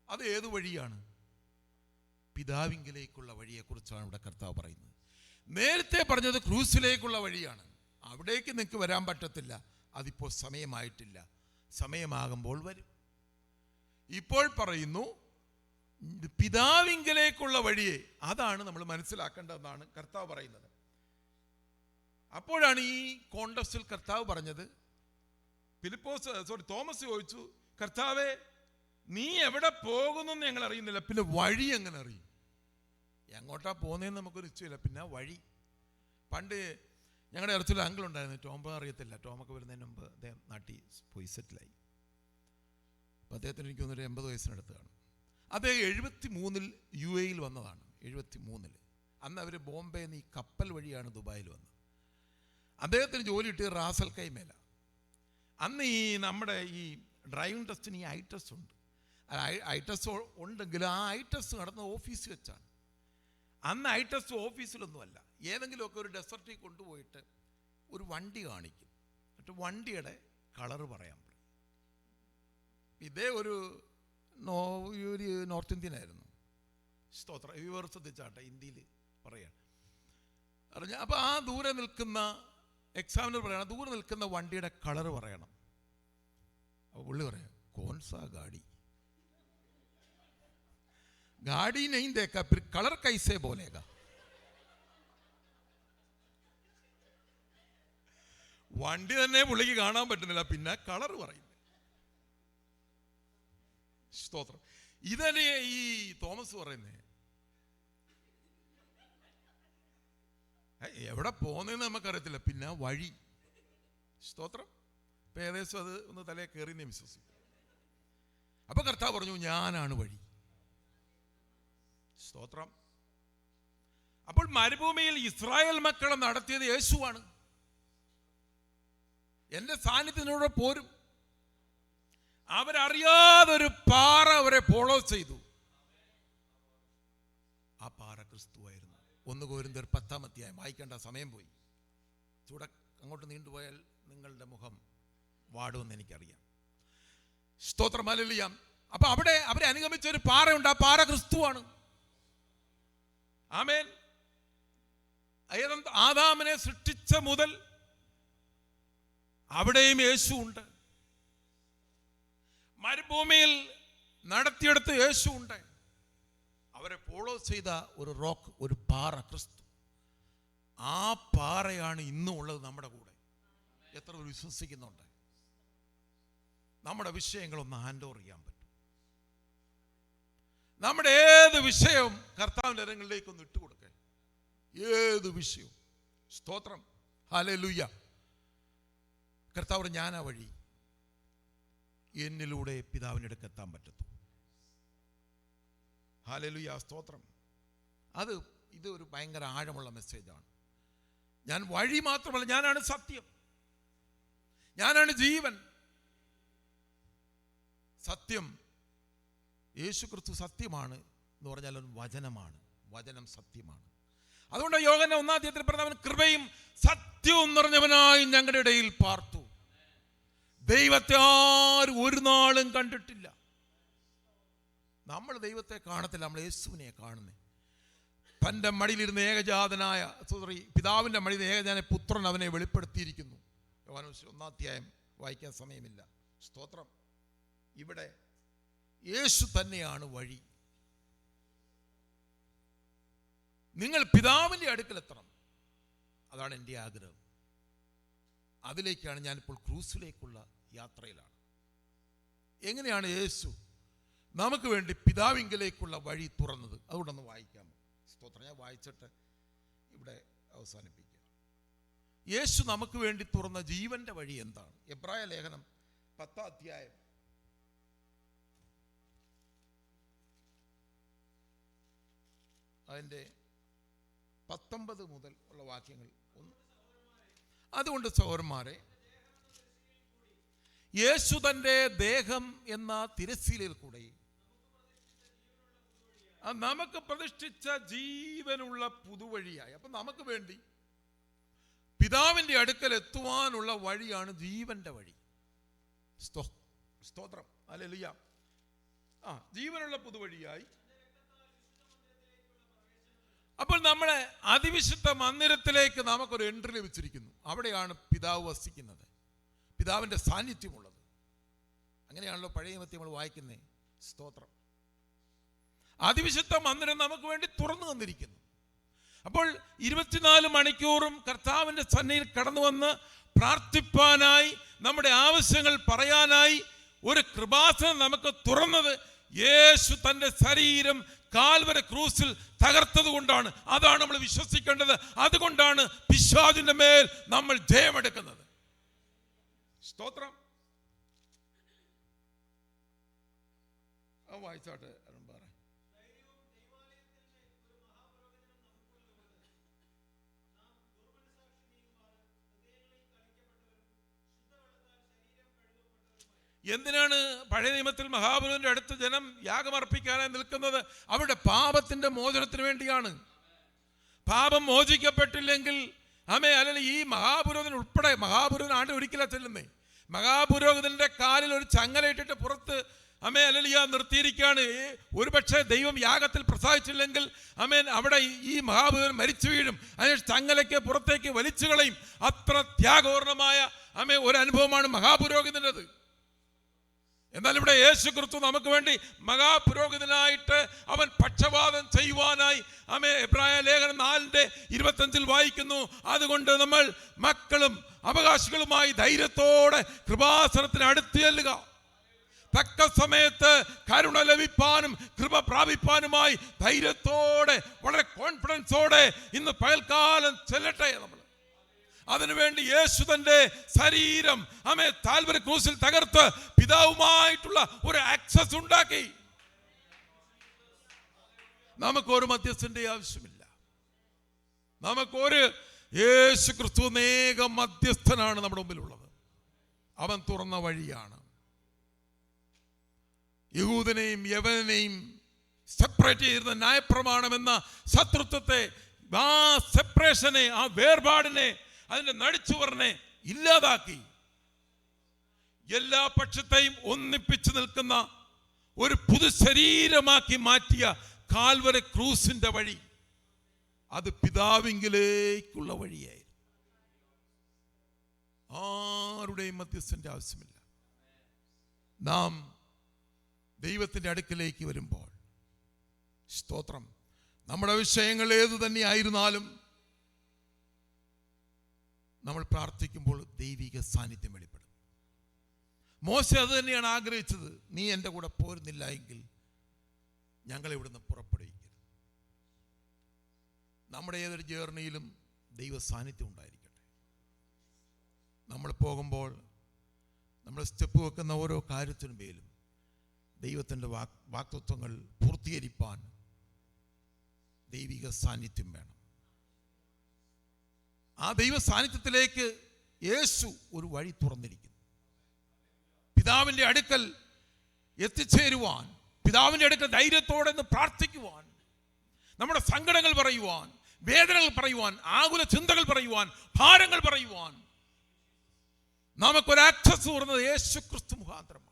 അത് ഏത് വഴിയാണ്? പിതാവിങ്കിലേക്കുള്ള വഴിയെക്കുറിച്ചാണ് ഇവിടെ കർത്താവ് പറയുന്നത്. നേരത്തെ പറഞ്ഞത് ക്രൂസിലേക്കുള്ള വഴിയാണ്. അവിടേക്ക് നിങ്ങൾക്ക് വരാൻ പറ്റത്തില്ല. അതിപ്പോൾ സമയമായിട്ടില്ല, സമയമാകുമ്പോൾ വരും. ഇപ്പോൾ പറയുന്നു പിതാവിങ്കിലേക്കുള്ള വഴിയെ, അതാണ് നമ്മൾ മനസ്സിലാക്കേണ്ടതെന്നാണ് കർത്താവ് പറയുന്നത്. അപ്പോഴാണ് ഈ കോണ്ടക്സ്റ്റിൽ കർത്താവ് പറഞ്ഞത്, തോമസ് ചോദിച്ചു, കർത്താവേ നീ എവിടെ പോകുന്നു ഞങ്ങൾ അറിയുന്നില്ല, പിന്നെ വഴി എങ്ങനെ അറിയും? എങ്ങോട്ടാ പോകുന്നതെന്ന് നമുക്കൊരു നിശ്ചയമില്ല, പിന്നെ വഴി. പണ്ട് ഞങ്ങളുടെ അടുത്തുള്ള അങ്കിൾ ഉണ്ടായിരുന്നു, ടോം അറിയത്തില്ല. ടോമൊക്കെ വരുന്നതിന് മുമ്പ് അദ്ദേഹം നാട്ടിൽ പോയി സെറ്റിലായി. അപ്പം അദ്ദേഹത്തിന് എനിക്ക് തോന്നുന്നൊരു 80 വയസ്സിനടുത്ത് കാണും. അദ്ദേഹം 73 UAE വന്നതാണ്. 73 അന്ന് അവർ ബോംബെ നിന്ന് ഈ കപ്പൽ വഴിയാണ് ദുബായിൽ വന്നത്. അദ്ദേഹത്തിന് ജോലി കിട്ടിയത് റാസൽ കൈമേല. അന്ന് ഈ നമ്മുടെ ഈ ഡ്രൈവിംഗ് ടെസ്റ്റിന് ഈ ഐ ടെസ്റ്റ് ഉണ്ട്. ഐ ടെസ്റ്റ് ഉണ്ടെങ്കിൽ ആ ഐ ടെസ്റ്റ് നടന്ന ഓഫീസിൽ വെച്ചാണ്. അന്ന് ഐ ടെസ്റ്റ് ഓഫീസിലൊന്നുമല്ല, ഏതെങ്കിലുമൊക്കെ ഒരു ഡെസർട്ടിൽ കൊണ്ടുപോയിട്ട് ഒരു വണ്ടി കാണിക്കും. എന്നിട്ട് വണ്ടിയുടെ കളറ് പറയാൻ പറയും. ഇതേ ഒരു നോർത്ത് ഇന്ത്യൻ ആയിരുന്നു. സ്തോത്രം. ഇവർ ശ്രദ്ധിച്ചാട്ടെ, ഇന്ത്യയിൽ പറയാം അറിഞ്ഞ. അപ്പോൾ ആ ദൂരെ നിൽക്കുന്ന എക്സാമിനർ പറയണം, ദൂരെ നിൽക്കുന്ന വണ്ടിയുടെ കളറ് പറയണം. അപ്പോൾ പുള്ളി പറയാം, കോൺസാ ഗാഡി, गाड़ी नहीं देखा फिर कलर कैसे बोलेगा. വണ്ടി തന്നെ പുള്ളിക്ക് കാണാൻ പറ്റുന്നില്ല, പിന്നെ കളർ പറയുന്നത്. സ്തോത്രം. ഇതന്നെ ഈ തോമസ് പറയുന്നേ. എവിടെ പോകുന്നതെന്ന് നമുക്കറിയത്തില്ല, പിന്നെ വഴി. സ്തോത്രം. ഇപ്പം ഏകദേശം അത് ഒന്ന് തലയെ കയറിയെന്ന് വിശ്വസിക്കും. അപ്പൊ കർത്താവ് പറഞ്ഞു, ഞാനാണ് വഴി. സ്തോത്രം. അപ്പോൾ മരുഭൂമിയിൽ ഇസ്രായേൽ മക്കളെ നടത്തിയത് യേശുവാണ്. എൻ്റെ സാന്നിധ്യത്തിനൂടെ പോരും. അവരറിയാതൊരു പാറ അവരെ ഫോളോ ചെയ്തു. ആ പാറ ക്രിസ്തുവായിരുന്നു. 1 കൊരിന്ത്യർ 10-ാം അധ്യായം വായിക്കേണ്ട സമയം പോയി. ചൂട അങ്ങോട്ട് നീണ്ടുപോയാൽ നിങ്ങളുടെ മുഖം വാടുമെന്ന് എനിക്കറിയാം. സ്തോത്രം. ഹല്ലേലൂയ. അപ്പൊ അവിടെ അവരെ അനുഗമിച്ച ഒരു പാറയുണ്ട്. ആ പാറ ക്രിസ്തുവാണ്. ആമേൻ. ആദാമിനെ സൃഷ്ടിച്ച മുതൽ അവിടെയും യേശു ഉണ്ട്. മരുഭൂമിയിൽ നടത്തിയെടുത്ത് യേശു ഉണ്ട്. അവരെ ഫോളോ ചെയ്ത ഒരു റോക്ക്, ഒരു പാറ ക്രിസ്തു. ആ പാറയാണ് ഇന്നും ഉള്ളത് നമ്മുടെ കൂടെ. എത്ര വിശ്വസിക്കുന്നുണ്ട്? നമ്മുടെ വിഷയങ്ങളൊന്ന് ഹാൻഡ് ഓവർ ചെയ്യാൻ പറ്റും. നമ്മുടെ ഏത് വിഷയവും കർത്താവിൻ്റെ കരങ്ങളിലേക്കൊന്ന് ഇട്ടുകൊടുക്കുക. ഏത് വിഷയവും. സ്തോത്രം. ഹല്ലേലൂയ. കർത്താവ്, ഞാനാ വഴി, എന്നിലൂടെ പിതാവിൻ്റെ അടുക്ക് എത്താൻ പറ്റത്തു. ഹല്ലേലൂയ. സ്തോത്രം. ഇത് ഒരു ഭയങ്കര ആഴമുള്ള മെസ്സേജാണ്. ഞാൻ വഴി മാത്രമല്ല, ഞാനാണ് സത്യം, ഞാനാണ് ജീവൻ. സത്യം. യേശു ക്രിസ്തു സത്യമാണ് എന്ന് പറഞ്ഞാൽ ഒരു വചനമാണ്. വചനം സത്യമാണ്. അതുകൊണ്ട് യോഹന്നാൻ 1-ാം അധ്യായത്തിൽ പറഞ്ഞവൻ കൃപയും സത്യവും നിറഞ്ഞവനായി ഞങ്ങളുടെ ഇടയിൽ പാർത്തു. ദൈവത്തെ ആരും ഒരു നാളും കണ്ടിട്ടില്ല. നമ്മൾ ദൈവത്തെ കാണത്തില്ല, നമ്മൾ യേശുവിനെ കാണുന്നേ. തൻ്റെ മടിയിലിരുന്ന ഏകജാതനായ പിതാവിൻ്റെ മടിയിൽ ഏകജാതനായ പുത്രൻ അവനെ വെളിപ്പെടുത്തിയിരിക്കുന്നു. യോഹന്നാൻ 1-ാം അധ്യായം വായിക്കാൻ സമയമില്ല. സ്തോത്രം. ഇവിടെ യേശു തന്നെയാണ് വഴി. നിങ്ങൾ പിതാവിൻ്റെ അടുക്കലെത്തണം. അതാണ് എൻ്റെ ആഗ്രഹം. അതിലേക്കാണ് ഞാനിപ്പോൾ ക്രൂസിലേക്കുള്ള യാത്രയിലാണ്. എങ്ങനെയാണ് യേശു നമുക്ക് വേണ്ടി പിതാവിങ്കലേക്കുള്ള വഴി തുറന്നത്? അതുകൊണ്ടൊന്ന് വായിക്കാമോ? സ്തോത്രം. ഞാൻ വായിച്ചിട്ട് ഇവിടെ അവസാനിപ്പിക്കാം. യേശു നമുക്ക് വേണ്ടി തുറന്ന ജീവന്റെ വഴി എന്താണ്? എബ്രായ ലേഖനം 10-ാം അധ്യായം അതിൻ്റെ 19 മുതൽ ഉള്ള വാക്യങ്ങൾ. അതുകൊണ്ട് സഹോദരന്മാരെ, യേശു തൻ്റെ ദേഹം എന്ന തിരശ്ശീലയിൽ കൂടെ നമുക്ക് പ്രതിഷ്ഠിച്ച ജീവനുള്ള പുതുവഴിയായി. അപ്പം നമുക്ക് വേണ്ടി പിതാവിൻ്റെ അടുക്കൽ എത്തുവാനുള്ള വഴിയാണ് ജീവന്റെ വഴി. സ്തോത്രം. ഹല്ലേലൂയ. ജീവനുള്ള പുതുവഴിയായി. അപ്പോൾ നമ്മളെ അതിവിശുദ്ധ മന്ദിരത്തിലേക്ക് നമുക്കൊരു എൻട്രി ലഭിച്ചിരിക്കുന്നു. അവിടെയാണ് പിതാവ് വസിക്കുന്നത്, പിതാവിൻ്റെ സാന്നിധ്യമുള്ളത്. അങ്ങനെയാണല്ലോ പഴയ നിയമത്തിൽ നമ്മൾ വായിക്കുന്നത്. സ്തോത്രം. അതിവിശുദ്ധ മന്ദിരം നമുക്ക് വേണ്ടി തുറന്നു തന്നിരിക്കുന്നു. അപ്പോൾ 24 മണിക്കൂറും കർത്താവിൻ്റെ സന്നിധിയിൽ കടന്നു വന്ന് പ്രാർത്ഥിപ്പാനായി, നമ്മുടെ ആവശ്യങ്ങൾ പറയാനായി ഒരു കൃപാസനം നമുക്ക് തുറന്നത് യേശു തൻ്റെ ശരീരം കാൽവരി ക്രൂസിൽ തകർത്തത് കൊണ്ടാണ്. അതാണ് നമ്മൾ വിശ്വസിക്കേണ്ടത്. അതുകൊണ്ടാണ് പിശാചിന്റെ മേൽ നമ്മൾ ജയമെടുക്കുന്നത്. സ്തോത്രം. വായിച്ചാട്ടെ. എന്തിനാണ് പഴയ നിയമത്തിൽ മഹാബലിന്റെ അടുത്ത് ജനം യാഗമർപ്പിക്കാനായി നിൽക്കുന്നത്? അവരുടെ പാപത്തിന്റെ മോചനത്തിന് വേണ്ടിയാണ്. പാപം മോചിക്കപ്പെട്ടില്ലെങ്കിൽ അല്ലെങ്കിൽ ഈ മഹാപുരോഹിതൻ ഉൾപ്പെടെ, മഹാപുരോഹിതൻ ആണ്ട് ഒരിക്കലാണ് ചെല്ലുന്നേ, മഹാപുരോഹിതന്റെ കാലിൽ ഒരു ചങ്ങല ഇട്ടിട്ട് പുറത്ത് നിർത്തിയിരിക്കുകയാണ്. ഒരു പക്ഷേ ദൈവം യാഗത്തിൽ പ്രസാദിച്ചില്ലെങ്കിൽ അവിടെ ഈ മഹാപുരോഹിതൻ മരിച്ചു വീഴും. അതിന് ചങ്ങലയ്ക്ക് പുറത്തേക്ക് വലിച്ചു കളയും. അത്ര ത്യാഗപൂർണമായ ഒരു അനുഭവമാണ് മഹാപുരോഹിതൻ്റെത്. എന്നാൽ ഇവിടെ യേശു ക്രിസ്തു നമുക്ക് വേണ്ടി മഹാപുരോഹിതനായിട്ട് അവൻ പക്ഷപാതം ചെയ്യുവാനായി എബ്രായ ലേഖനം 4:25 വായിക്കുന്നു. അതുകൊണ്ട് നമ്മൾ മക്കളും അവകാശികളുമായി ധൈര്യത്തോടെ കൃപാസനത്തിന് അടുത്ത് ചെല്ലുക. തക്ക സമയത്ത് കരുണ ലഭിപ്പാനും കൃപ പ്രാപിപ്പാനുമായി ധൈര്യത്തോടെ വളരെ കോൺഫിഡൻസോടെ ഇന്ന് പകൽക്കാലം ചെല്ലട്ടെ. നമ്മൾ അതിനുവേണ്ടി യേശു തന്റെ ശരീരം കാൽവരി ക്രൂസിൽ തകർത്ത് പിതാവുമായിട്ടുള്ള ഒരു ആക്സസ് ഉണ്ടാക്കി. നമുക്കൊരു മധ്യസ്ഥന്റെ ആവശ്യമില്ല. നമുക്കൊരു യേശു ക്രിസ്തു അനേക മധ്യസ്ഥനാണ് നമ്മുടെ മുമ്പിലുള്ളത്. അവൻ തുറന്ന വഴിയാണ്. യഹൂദനെയും യവനെയും സെപ്പറേറ്റ് ചെയ്തിരുന്ന ന്യായപ്രമാണമെന്ന ശത്രുത്വത്തെ, ആ സെപ്പറേഷനെ, ആ വേർപാടിനെ, അതിന്റെ നടിച്ചുവറിനെ ഇല്ലാതാക്കി എല്ലാ പക്ഷത്തെയും ഒന്നിപ്പിച്ചു നിൽക്കുന്ന ഒരു പുതു ശരീരമാക്കി മാറ്റിയ കാൽവരി ക്രൂസിന്റെ വഴി, അത് പിതാവിങ്കിലേക്കുള്ള വഴിയായി. ആരുടെയും മധ്യസ്ഥന്റെ ആവശ്യമില്ല. നാം ദൈവത്തിന്റെ അടുക്കലേക്ക് വരുമ്പോൾ, സ്തോത്രം, നമ്മുടെ വിഷയങ്ങൾ ഏതു തന്നെയായിരുന്നാലും നമ്മൾ പ്രാർത്ഥിക്കുമ്പോൾ ദൈവിക സാന്നിധ്യം വെളിപ്പെടും. മോശെ അത് തന്നെയാണ് ആഗ്രഹിച്ചത്. നീ എൻ്റെ കൂടെ പോരുന്നില്ല എങ്കിൽ ഞങ്ങളെ ഇവിടുന്ന് പുറപ്പെടുവിക്കരുത്. നമ്മുടെ ഏതൊരു ജേർണിയിലും ദൈവ സാന്നിധ്യം ഉണ്ടായിരിക്കട്ടെ. നമ്മൾ പോകുമ്പോൾ നമ്മൾ സ്റ്റെപ്പ് വെക്കുന്ന ഓരോ കാര്യത്തിനു മേലും ദൈവത്തിൻ്റെ വാക്തത്വങ്ങൾ പൂർത്തീകരിപ്പാൻ ദൈവിക സാന്നിധ്യം വേണം. ആ ദൈവ സാന്നിധ്യത്തിലേക്ക് യേശു ഒരു വഴി തുറന്നിരിക്കുന്നു. പിതാവിൻ്റെ അടുക്കൽ എത്തിച്ചേരുവാൻ, പിതാവിൻ്റെ അടുക്കൽ ധൈര്യത്തോടെ നിന്ന് പ്രാർത്ഥിക്കുവാൻ, നമ്മുടെ സങ്കടങ്ങൾ പറയുവാൻ, വേദനകൾ പറയുവാൻ, ആകുല ചിന്തകൾ പറയുവാൻ, ഭാരങ്ങൾ പറയുവാൻ നമുക്കൊരു ആക്സസ് തുറന്നത് യേശു ക്രിസ്തു മുഖാന്തരമാണ്.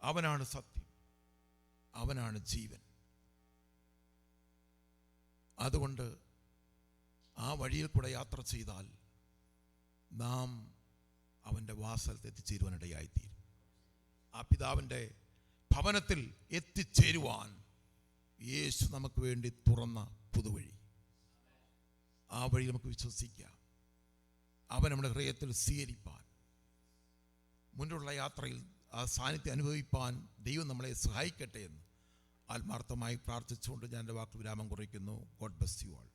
അവനാണ് സത്യം, അവനാണ് ജീവൻ. അതുകൊണ്ട് ആ വഴിയിൽ കൂടെ യാത്ര ചെയ്താൽ നാം അവൻ്റെ വാസലത്ത് എത്തിച്ചേരുവാനിടയായിത്തീരും. ആ പിതാവിൻ്റെ ഭവനത്തിൽ എത്തിച്ചേരുവാൻ യേശു നമുക്ക് വേണ്ടി തുറന്ന പുതുവഴി. ആ വഴി നമുക്ക് വിശ്വസിക്കാം. അവൻ നമ്മുടെ ഹൃദയത്തിൽ സ്വീകരിപ്പാൻ, മുന്നിലുള്ള യാത്രയിൽ ആ സാന്നിധ്യം അനുഭവിപ്പാൻ ദൈവം നമ്മളെ സഹായിക്കട്ടെ എന്ന് ആത്മാർത്ഥമായി പ്രാർത്ഥിച്ചുകൊണ്ട് ഞാൻ എൻ്റെ വാക്ക് വിരാമം കുറിക്കുന്നു. God bless you all.